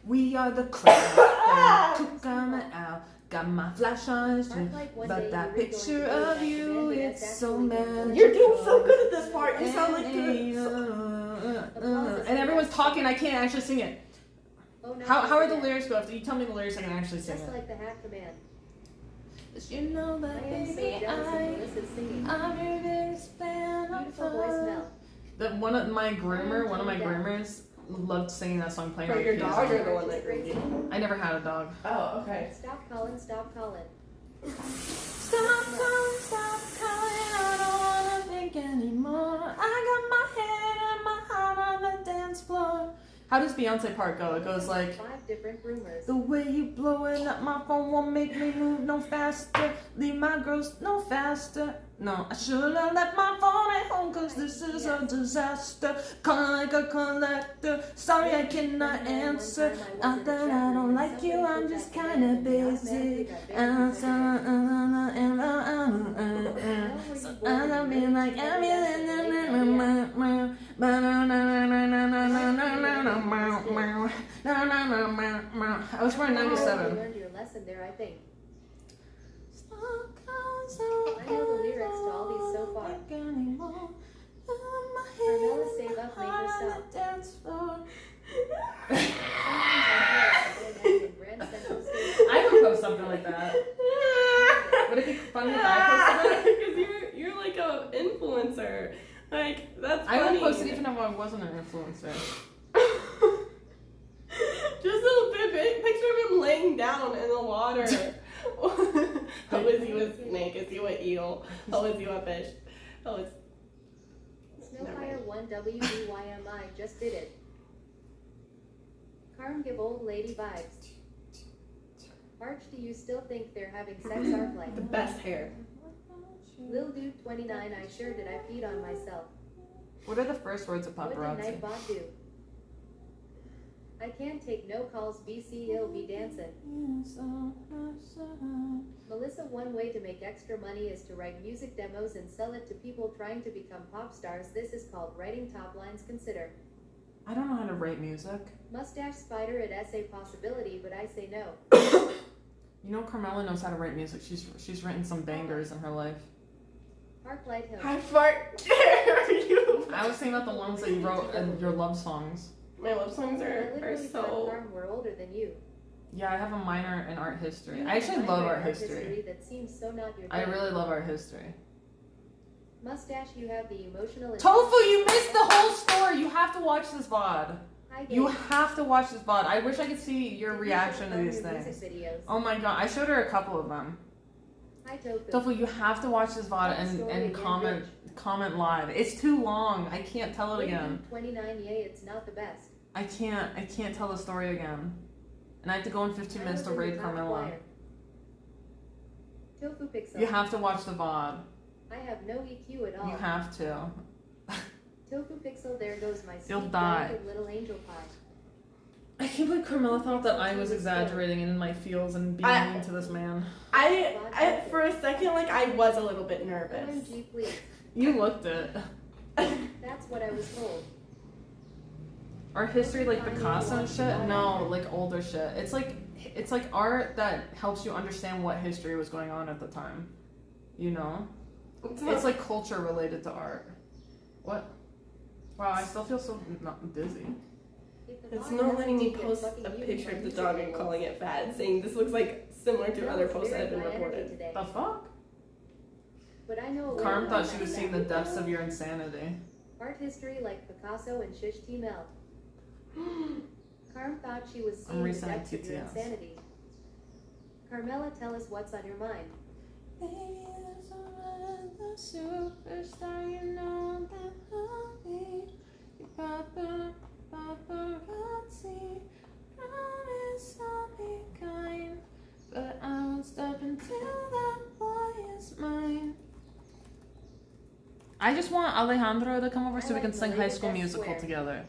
We are the crowd. Took coming out. Got my flash on too. But that picture of you, it's so magical. You're doing so good at this part. You sound like and everyone's talking. I can't actually sing it. How are the lyrics go? If you tell me the lyrics, I can actually sing Just it. like the hack command. Cause you know that, I am so baby, jealous of Melissa's singing. I'm your biggest fan of Beautiful voicemail. One of my groomers loved singing that song playing For on your the dog piano. or the one that groomed you? I never had a dog. Oh, okay. Stop calling, stop calling. Stop calling, I don't wanna think anymore. I got my head and my heart on the dance floor. How does Beyonce part go? It goes like, 5 different rumors. the way you blowing up my phone won't make me move no faster. Leave my girls no faster. No, I should've left my phone at home cause this is a disaster. Calling like a collector. Sorry I cannot answer. Not that I don't like you, I'm just kinda busy. So I'm being like everything. I was born in You 97. learned your lesson there, I think. I know the lyrics to all these so far. Carmela, save up, make her stop. I would post something like that. Would it be funny if I posted it? Because you're like an influencer. Like, that's funny. I would post it even if I wasn't an influencer. Just a picture of him laying down in the water. How is he a snake? Is he a eel? How is he a fish? How is... Snowfire 1 WBYMI just did it. Carm give old lady vibes. Arch, do you still think they're having sex art like? The best hair. Lil Dude 29, I sure did I peed on myself. What are the first words of What did paparazzi? Nightbot do? I can't take no calls, BC, he'll be dancing. Melissa, one way to make extra money is to write music demos and sell it to people trying to become pop stars. This is called writing top lines. Consider. I don't know how to write music. Mustache Spider at Essay Possibility, but I say no. You know, Carmela knows how to write music. She's written some bangers in her life. Parklight Hill. How far dare you? I was thinking about the ones that you wrote in your love songs. My love songs I are literally thought so. Carm were older than you. Yeah, I have a minor in art history. You I have actually a love minor art in history. That seems so not your I thing. really love art history. Mustache, you have the emotional. Tofu, you missed the whole story. You have to watch this VOD. Hi, You Dave. have to watch this VOD. I wish I could see your Did you reaction show to these your music things. videos? Oh my god, I showed her a couple of them. Hi, Tofu. Tofu, you have to watch this VOD Tell the story and again, comment live. It's too long. I can't tell it again. 29, yay, it's not the best. I can't tell the story again. And I have to go in 15 minutes to I was in raid the top Carmilla. choir. Tofu Pixel. You have to watch the VOD. I have no EQ at all. You have to. Tofu Pixel, there goes my You'll sweet, die. delicate little angel pie. I can't believe Carmilla thought that I was exaggerating in my feels and being mean to this man. I for a second, like, I was a little bit nervous. OMG, please. You looked it. That's what I was told. Art history like Picasso and shit? No, like older shit. It's like art that helps you understand what history was going on at the time. You know? It's like culture related to art. What? Wow, I still feel so dizzy. It's not letting me post a picture of the dog and calling it fat, saying this looks like similar to other posts that have been reported. The fuck? But I know Carm thought she was seeing the depths of your insanity. art history like Picasso and Shish T-Mel. Carm thought she was seeing the resending depths of your TTS. insanity. Carmela, tell us what's on your mind. Baby, there's another superstar, you know that I'll be your paparazzi. Promise I'll be kind, but I won't stop until that boy is mine. I just want Alejandro to come over so we can sing High School Musical together.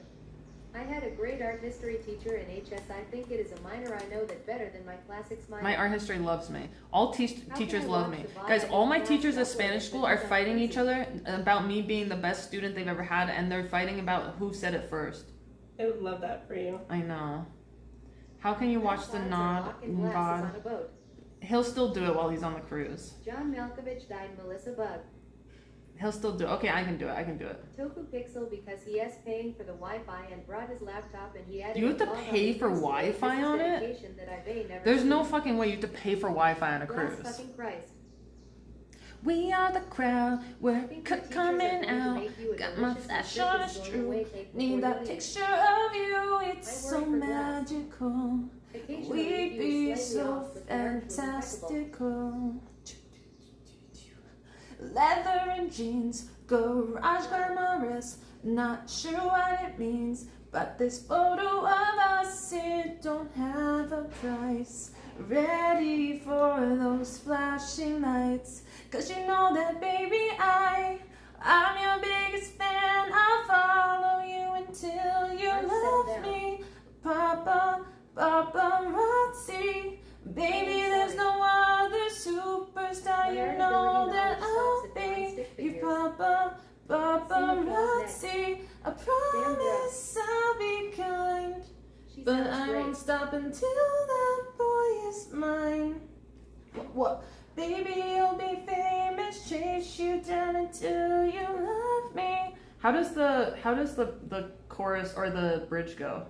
I had a great art history teacher in HS. I think it is a minor I know that better than my classics minor. My art history loves me. All teachers love me. Guys, all my teachers at Spanish school are fighting each other about me being the best student they've ever had, and they're fighting about who said it first. I would love that for you. I know. How can you watch the nod on VOD? a boat. He'll still do it while he's on the cruise. John Malkovich died Melissabug. He'll still do it. Okay, I can do it. Tofu Pixel because he is paying for the Wi-Fi and brought his laptop and he added You have to a log pay the for first day. Wi-Fi This is on it? dedication that I may never There's see. no fucking way you have to pay for Wi-Fi on a Blast cruise. fucking Christ. We are the crowd, I we're think your teachers are coming going to out. make you a Got my delicious flash and on, this it's is going away true. cake Need before that you leave. picture of you, it's I so worry for glass. magical. Occasionally, We'd you be slightly so off, but the arch was impeccable. fantastical. Leather and jeans, garage glamorous. Not sure what it means, but this photo of us, it don't have a price. Ready for those flashing lights, 'cause you know that baby I'm your biggest fan. I'll follow you until you Arch love sat down. me. Paparazzi, baby, there's no other superstar. You know that I'll be your paparazzi. I promise I'll be kind, She but sounds I great. won't stop until that boy is mine. What? Baby, you'll be famous. Chase you down until you love me. How does the chorus or the bridge go?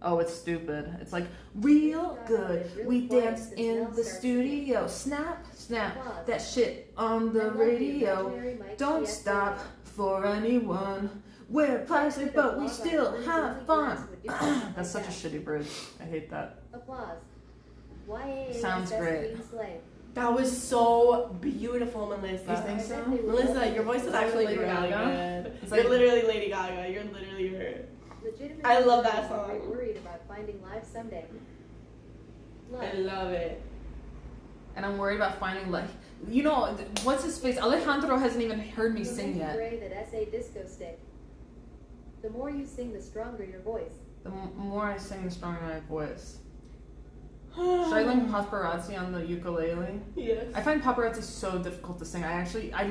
Oh, it's stupid. It's like real good. We dance in the studio. Snap, snap. That shit on the radio. Don't stop for anyone. We're plastic, but we still have fun. That's such a shitty bridge. I hate that. Applause. YAAS Sounds great. Queen Slave. That was so beautiful, Melissa. You think so? Melissa, your voice is actually Lady really Gaga? good. It's You're like- literally Lady Gaga. You're literally her. Legitimately, I love that I'm song. very worried about finding live someday. Love. I love it. And I'm worried about finding what's his face? Alejandro hasn't even heard me You're sing making yet. gray that SA disco stick. The more you sing, the stronger your voice. The more I sing, the stronger my voice. Should I learn paparazzi on the ukulele? Yes. I find paparazzi so difficult to sing. I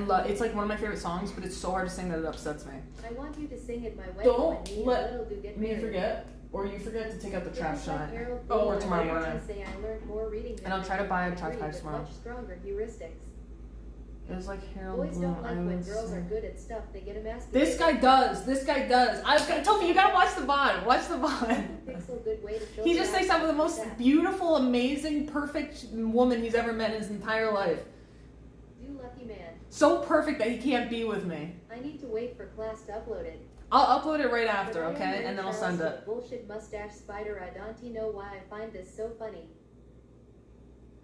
love. It's like one of my favorite songs, but it's so hard to sing that it upsets me. I want you to sing at my wedding Don't when me and let Little do get Me married. forget, or you forget to take out the It trash was like tonight. Harold Oh, Bloom or and tomorrow I morning. say I learned more reading than And I'll I try to did buy a when I trash read, bag with tomorrow. much stronger heuristics. It was like Harold Boys Bloom. don't like when girls are good at stuff. They get emasculated. This guy does. This guy does. I was gonna tell you, you gotta watch the VOD. Watch the VOD. Pixel good way to show He just that. thinks I'm the most beautiful, amazing, perfect woman he's ever met in his entire life. You lucky man. So perfect that he can't be with me. I need to wait for class to upload it. I'll upload it right after, But I am okay? Ray And then I'll Charles send with it. Bullshit mustache spider. I don't know why I find this so funny.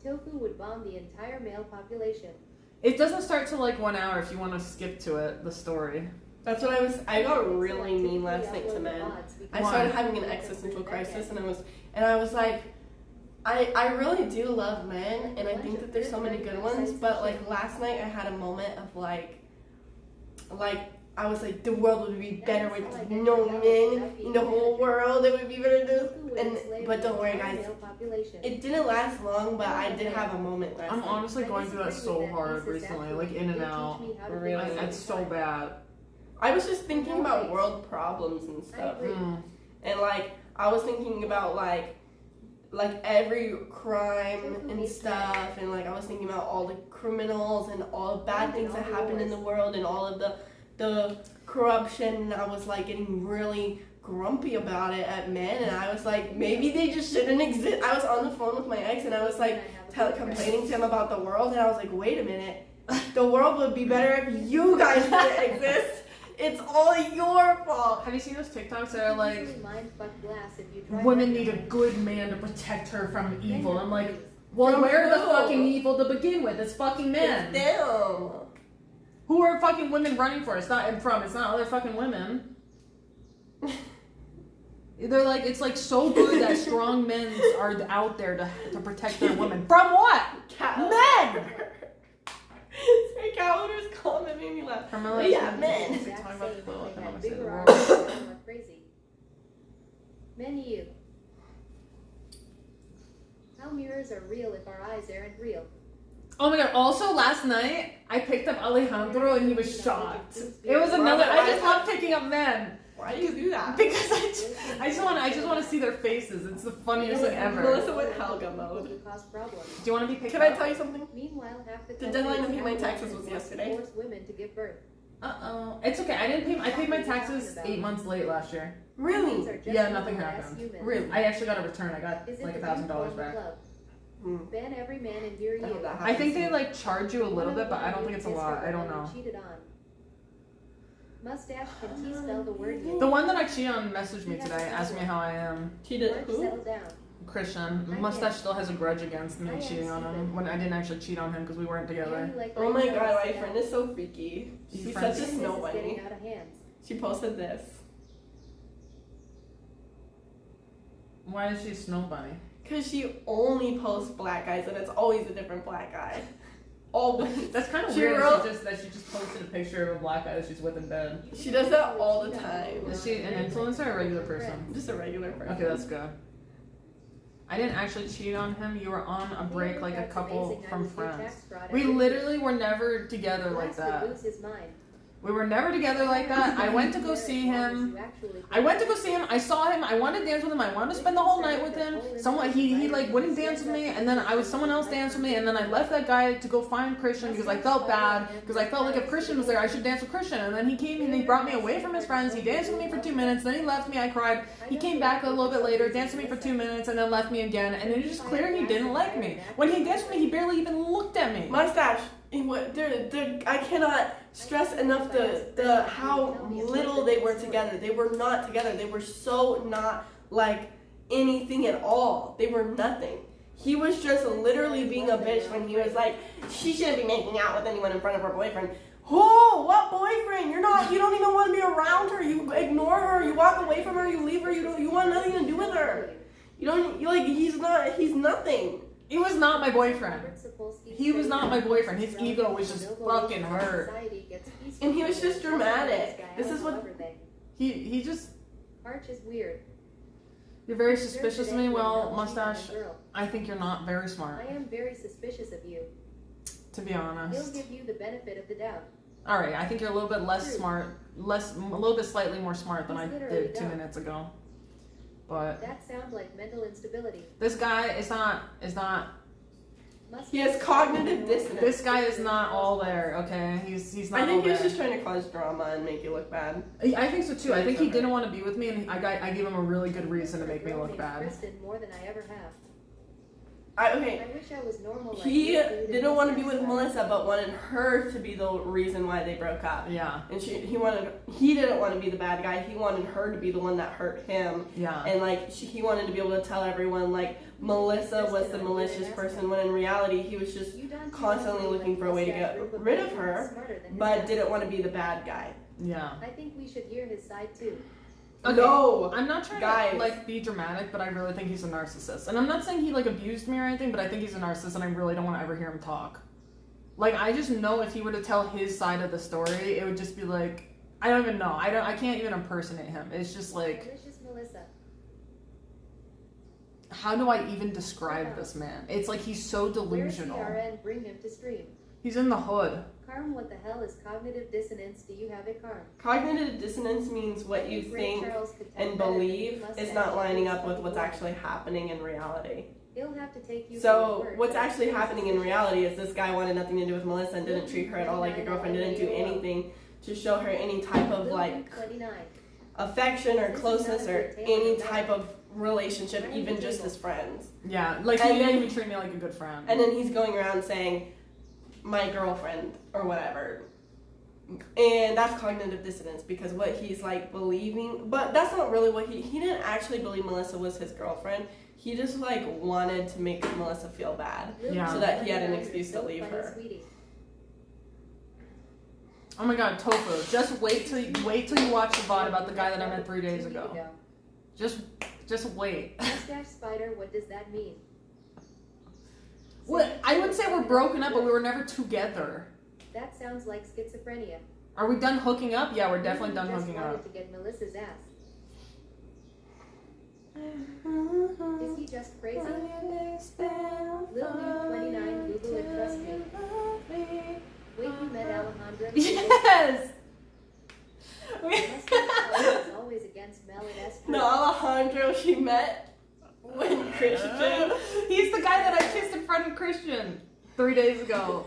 Tofu would bomb the entire male population. It doesn't start till like 1 hour if you want to skip to it, the story. That's what I got really mean last night to men. I Why? started having an existential crisis, and I was like, I really do love men, and I think that there's so many good ones, but like last night I had a moment of like I was like, the world would be better with no men in the whole world. It would be better but don't worry, guys. It didn't last long, but I did have a moment last I'm night. honestly going through that so hard recently, like in and out. Really? It's so bad. I was just thinking about world problems and stuff. And like I was thinking about like every crime and stuff, and like I was thinking about all the criminals and all the bad things that happen in the world and all of the corruption, and I was like getting really grumpy about it at men, and I was like, maybe they just shouldn't exist. I was on the phone with my ex, and I was like complaining to him about the world, and I was like, wait a minute, the world would be better if you guys didn't exist. It's all your fault. Have you seen those TikToks that are like, women need a good man to protect her from evil? I'm like, well, From we're the who? fucking evil to begin with. It's fucking men. It's them. Who are fucking women running for? It's not other fucking women. They're like, it's like so good that strong men are out there to protect their women. From what? Men! Sorry, Calendars comment made me laugh. Carmela, Yeah, men. We talk about the political economics of the Bigger world. arms and more crazy. Menu. How mirrors are real if our eyes aren't real. Oh my god, also last night, I picked up Alejandro and he was shocked. It was another, I just love picking up men. Why do you do that? Because I just want to see their faces. It's the funniest thing ever. Melissa went Helga mode. Do you want to be picked Can up? I tell you something? Meanwhile, half the The deadline to pay my taxes was yesterday. Force women to give birth. It's okay. I paid my taxes 8 months late last year. Really? Yeah, nothing happened. Really? I actually got a return. I got like $1,000 back. Ban every man and hear I hope you. that I think they happens. like charge you a little bit, but I don't think it's a lot. I don't know. Cheated on. Mustache can T spell the word you. The one that I cheated on messaged me today, asked me how I am. She did March, who? settle down. Christian. Mustache still has a grudge against me cheating on him when I didn't actually cheat on him because we weren't together. Oh my god, my friend is so freaky. You She's friends? such a snow This is getting bunny. out of hands. She posted this. Why is she a snow bunny? Because she only posts black guys, and it's always a different black guy. Always. That's kind of She weird wrote- that she just posted a picture of a black guy that she's with in bed. She does that all the time. Is she an influencer or a regular person? Just a regular person. Okay, that's good. I didn't actually cheat on him. You were on a break like a couple from Friends. We literally were never together like that. We were never together like that. I went to go see him. I saw him. I wanted to dance with him. I wanted to spend the whole night with him. He like wouldn't dance with me, and then someone else danced with me, and then I left that guy to go find Christian because I felt bad, because I felt like if Christian was there, I should dance with Christian. And then he came and he brought me away from his friends. He danced with me for 2 minutes, then he left me. I cried. He came back a little bit later, danced with me for 2 minutes, and then left me again. And it was just clear he didn't like me. When he danced with me, he barely even looked at me. Mustache. I cannot stress enough the how little they were together. They were not together. They were so not like anything at all. They were nothing. He was just literally being a bitch when he was like, she shouldn't be making out with anyone in front of her boyfriend. Oh, what boyfriend? You don't even want to be around her. You ignore her. You walk away from her. You leave her. You want nothing to do with her. He's nothing. He was not my boyfriend. He was not my boyfriend. His ego was just fucking hurt. And he was just dramatic. This is what He just. Arch is weird. You're very suspicious of me. Well, Mustache, I think you're not very smart. I am very suspicious of you. To be He'll honest. give you the benefit of the doubt. All right, I think you're a little bit less smart, a little bit slightly more smart than I did 2 minutes ago. But That sounds like mental instability. this guy is not. He has cognitive dissonance. This guy is not all there, okay? He's not I think all he was there. just trying to cause drama and make you look bad. I think so too. I think he Okay. didn't want to be with me, and I gave him a really good reason to make me look bad. Kristen more than I ever have. Okay. I wish I was normal. Like He you, dude, didn't and want to be this with guy. Melissa, but wanted her to be the reason why they broke up. Yeah, And he didn't want to be the bad guy. He wanted her to be the one that hurt him. yeah. And like he wanted to be able to tell everyone like Melissa was the malicious person, when in reality he was just You done constantly too much looking for a way to mustache get group rid of people her, smarter than his but ass. didn't want to be the bad guy. Yeah. I think we should hear his side too. Okay. No, I'm not trying guys. to like be dramatic, but I really think he's a narcissist. And I'm not saying he like abused me or anything, but I think he's a narcissist, and I really don't want to ever hear him talk. Like I just know if he were to tell his side of the story, it would just be like I don't even know. I can't even impersonate him. It's just like Delicious Melissa. how do I even describe this man? It's like he's so Where's delusional. CRN? Bring him to stream. He's in the hood. Carm, what the hell is cognitive dissonance? Do you have it, Carm? Cognitive dissonance means what you Ray think Charles could tell and better than you believe must is have. not lining up with what's actually happening in reality. He'll have to take you. So for your word, what's but actually he's happening in suspicious. reality is this guy wanted nothing to do with Melissa and didn't treat her at all like a girlfriend, didn't do anything to show her any type of Lil like Dude 29. affection or closeness or any type of relationship, even just as friends. Yeah, like And he didn't then- even treat me like a good friend. And then he's going around saying, my girlfriend or whatever. And that's cognitive dissonance because what he's like believing, but that's not really what he didn't actually believe Melissa was his girlfriend. He just like wanted to make Melissa feel bad. Lil Yeah. Dude So that he had an 29 excuse is to so leave funny, her. sweetie. Oh my god, Tofu. Just wait till you watch the VOD about the guy that I met 3 days ago. Just wait. Mustache spider, what does that mean? What? I would say we're broken up, but we were never together. That sounds like schizophrenia. Are we done hooking up? Yeah, we're definitely done Just hooking wanted up. to get Melissa's ass. Is he just crazy? Lil Dude 29, Google it, trust me. Wait, you met Alejandra? Yes. Mustache spider is always against Mel and S. No, Alejandro she met when Christian. He's the guy that I kissed in front of Christian 3 days ago.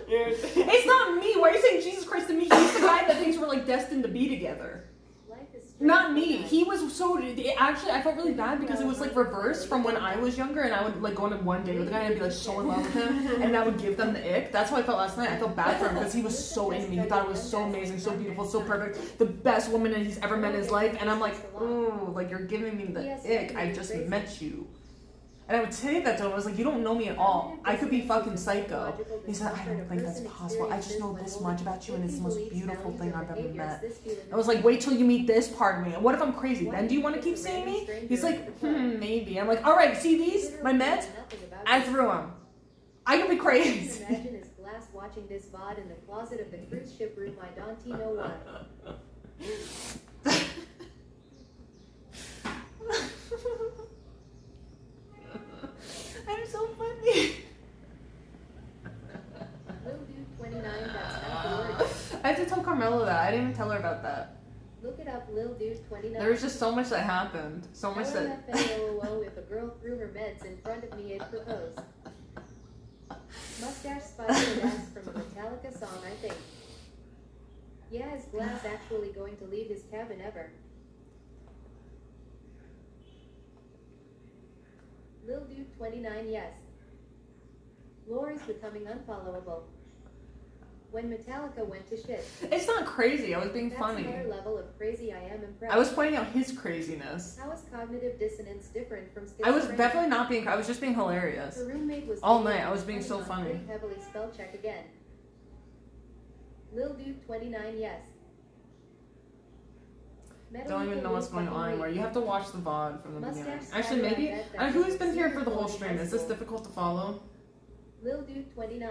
It's not me. Why are you saying Jesus Christ to me? He's the guy that thinks we're like destined to be together. Life is Not me. He was so. Actually, I felt really bad because it was like reversed from when I was younger, and I would like go on one date with a guy and I'd be like so in love with him, and that would give them the ick. That's how I felt last night. I felt bad for him because he was so into me. He thought it was so amazing, so beautiful, so perfect, the best woman that he's ever met in his life, and I'm like, ooh, like you're giving me the ick. I just met you. And I would say that to him. I was like, you don't know me at all. I could be fucking psycho. He said, I don't think that's possible. I just know this much about you, and it's the most beautiful thing I've ever met. I was like, wait till you meet this part of me. What if I'm crazy? Then do you want to keep seeing me? He's like, maybe. I'm like, all right, see these? My meds? I threw them. I could be crazy. Imagine his glass watching this VOD in the closet of the cruise ship room. I don't know what. I'm so funny. Lil Dude 29, that's not the word. I have to tell Carmela that. I didn't even tell her about that. Look it up, Lil Dude 29. There was just so much that happened. So much that. LMFAOO, if a girl threw her meds in front of me, I'd propose. Mustache spider and ass from a Metallica song, I think. Yeah, is Glass actually going to leave his cabin ever? Lil Dude 29, yes. Lori's becoming unfollowable. When Metallica went to shit. It's not crazy. I was being That's funny. another level of crazy. I am impressed. I was pointing out his craziness. How is cognitive dissonance different from schizophrenia? I was definitely not being. I was just being hilarious. Her roommate was All dating night, I was a being so 20 funny. pretty heavily spell check again. Lil Dude 29, yes. Don't even know what's going on anymore. You have to watch the VOD from the Mustache beginning. spider, Actually, maybe. I bet that Who's was been here for the super whole cool in stream? high Is this school. difficult to follow? Lil Dude 29.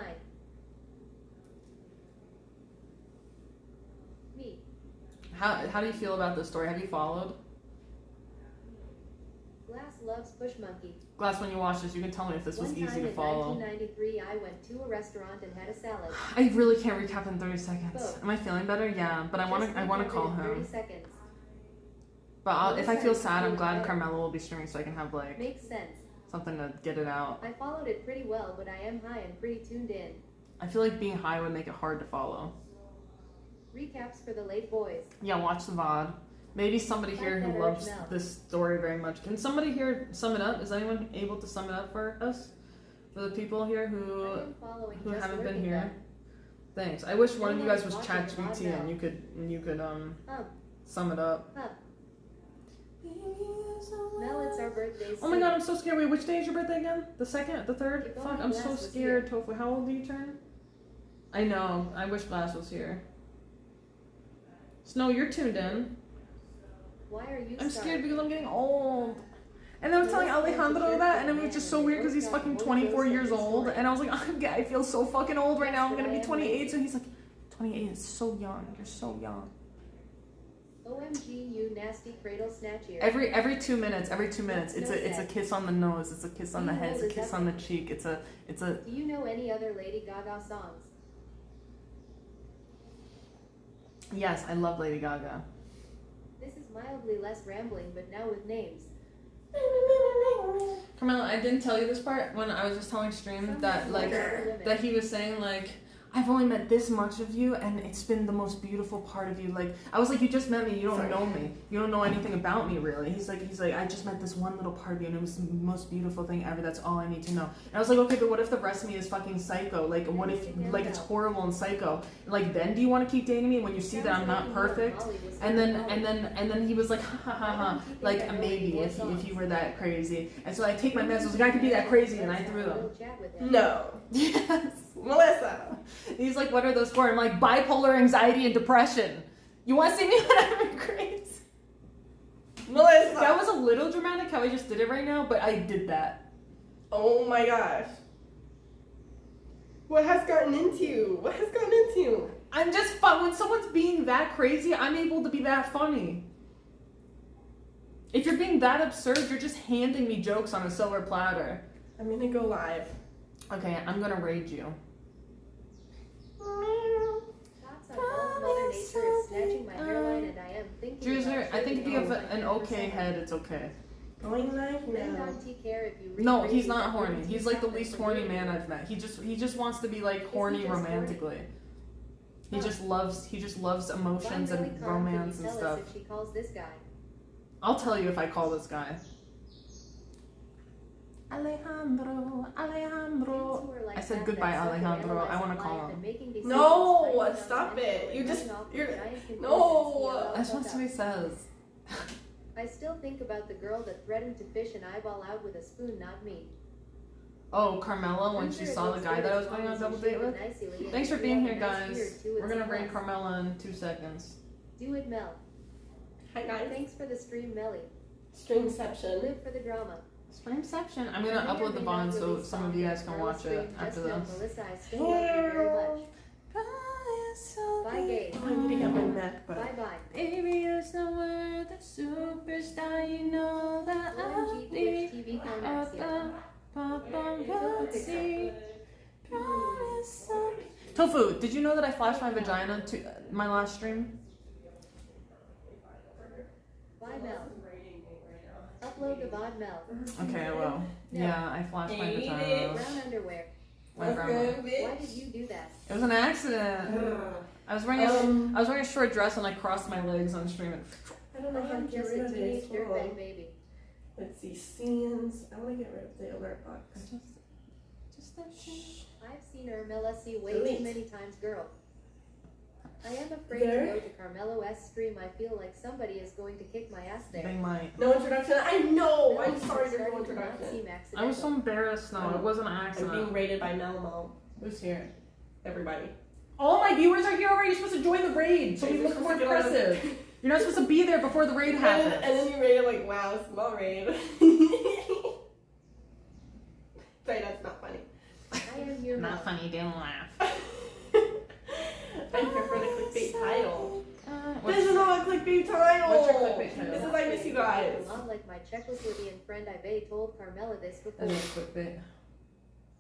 Me. How do you feel about this story? Have you followed? Glass loves Push Monkey. Glass, when you watch this, you can tell me if this was One easy time to in follow. 1993, I went to a restaurant and had a salad. I really can't recap in 30 seconds. Both. Am I feeling better? Yeah, but I want Just to recap it call in 30 him. seconds. But if I feel sad, I'm glad Better. Carmelo will be streaming so I can have like Makes sense. something to get it out. I followed it pretty well, but I am high and pretty tuned in. I feel like being high would make it hard to follow. Recaps for the late boys. Yeah, watch the VOD. Maybe somebody here who loves this story very much. Can somebody here sum it up? Is anyone able to sum it up for us? For the people here I who am following just haven't been lurking here? them. Thanks. I wish one of you guys was Watching the ChatGPT VOD and you could Huh. sum it up. Huh. Mel, it's our birthday Oh my god, I'm so scared. Wait, which day is your birthday again? The 2nd? The 3rd? If Fuck, only I'm Glass so was scared, Tofu. How old do you turn? I know. I wish Glass was here. Snow, you're tuned in. Why are you I'm sorry? scared because I'm getting old. And I was telling Alejandro that, and it was just so weird because he's fucking 24 years old. And I was like, I feel so fucking old right now. I'm gonna be 28. So he's like, 28 is so young. You're so young. OMG, you nasty cradle snatcher. Every 2 minutes, it's a kiss on the nose, it's a kiss on the head, it's a kiss on the cheek, it's a. Do you know any other Lady Gaga songs? Yes, I love Lady Gaga. This is mildly less rambling, but now with names. Carmela, I didn't tell you this part when I was just telling stream that that he was saying like, I've only met this much of you and it's been the most beautiful part of you. Like, I was like, you just met me, you don't know me. You don't know anything about me really. He's like, I just met this one little part of you and it was the most beautiful thing ever. That's all I need to know. And I was like, okay, but what if the rest of me is fucking psycho? Like, what if like it's horrible and psycho? Like, then do you want to keep dating me when you see that I'm not perfect? And then he was like, ha ha ha ha, like maybe if you were that crazy. And so I take my meds. I was like, I could be that crazy, and I threw them. No. Yes. Melissa. He's like, what are those for? I'm like, bipolar anxiety and depression. You want to see me when I'm crazy? Melissa. That was a little dramatic how I just did it right now, but I did that. Oh my gosh. What has gotten into you? What has gotten into you? I'm just fun. When someone's being that crazy, I'm able to be that funny. If you're being that absurd, you're just handing me jokes on a silver platter. I'm gonna go live. Okay, I'm gonna rage you. Thoughts on how Mother Nature is snatching my hairline, and I am thinking Juicer, about I think if you have taking an okay head, it's okay. Going live Then now. don't take care if you No, rephrase he's it not to horny. put He's like the yourself least in horny the man mood. I've met. He just wants to be like horny he just horny? romantically. He just loves emotions Why really and calm romance can and you stuff. tell us if she calls this guy? I'll tell you if I call this guy. Alejandro. Things were like I said that goodbye, that suck at Alejandro. I analyzing wanna call life him. and making decisions, No, finding out stop mental it. You and just- running off with you're- giant conclusions, no. yellow That's what fuck somebody up. says. I still think about the girl that threatened to fish an eyeball out with a spoon, not me. Oh, Carmela, when she saw the guy that I was going on a double date with. Thanks for being here, guys. We're gonna raid Carmela in 2 seconds. Do it, Mel. Hi guys. Thanks for the stream, Melly. Streamception. Live for the drama. Streamception. I'm gonna upload the VOD so some of you guys can watch it after this. Melissa, I still love you very much. Bye, Gabe. Oh, I need to get my neck, but Bye bye. Baby, it's not worth a superstar. You know that I'll OMG be Twitch TV of Carnaxia. the paparazzi. Tofu, did you know that I flashed my vagina to my last stream? Bye, Mel. Upload the VOD, Mel. Okay, I will. Yeah, I flashed my vagina. Brown underwear. My grandma. Why did you do that? It was an accident. I was wearing a short dress and I crossed my legs on stream. I don't know how to I'm get just rid a of teenage this. Hold dirtbag on. baby. Let's see, scenes. I want to get rid of the alert box. Just that shit. I've seen her Melissy way Delete. too many times, girl. I am afraid There? to go to Carmelo S stream. I feel like somebody is going to kick my ass there. They might. No introduction. I know. I'm Mel, sorry it's there's no starting to not introduction. seem I was so accidental. embarrassed. No, it wasn't an I'm being accident. rated by Melmo. Who's here? Everybody. All my viewers are here already. You're supposed to join the raid, so we look more impressive. You're not supposed to be there before the raid And happens. then you rated like, wow, small raid. Sorry, that's not funny. I am here, Mel. Not funny, didn't laugh. I'm here for the clickbait title. What's- This is not a clickbait title. What's your clickbait title? This is I miss you guys. Not like my Czechoslovakian friend Ibe told Carmela this That before. is a quick bit.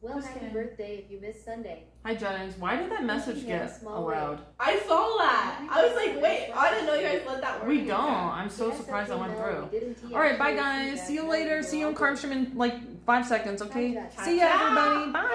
Well, Just happy kidding. birthday if you miss Sunday. Hi Jennings, why did that message Thinking in a get small allowed? I saw that. I was like, wait, I didn't know you guys let that work. We don't. I'm so Yes, surprised I okay, went Mel, through. we didn't tee Alright, bye actually see guys. that. See you No, later. we See you were in all Carvesham in like 5 seconds, okay? Ciao, ciao. See ya Ciao. everybody. Bye.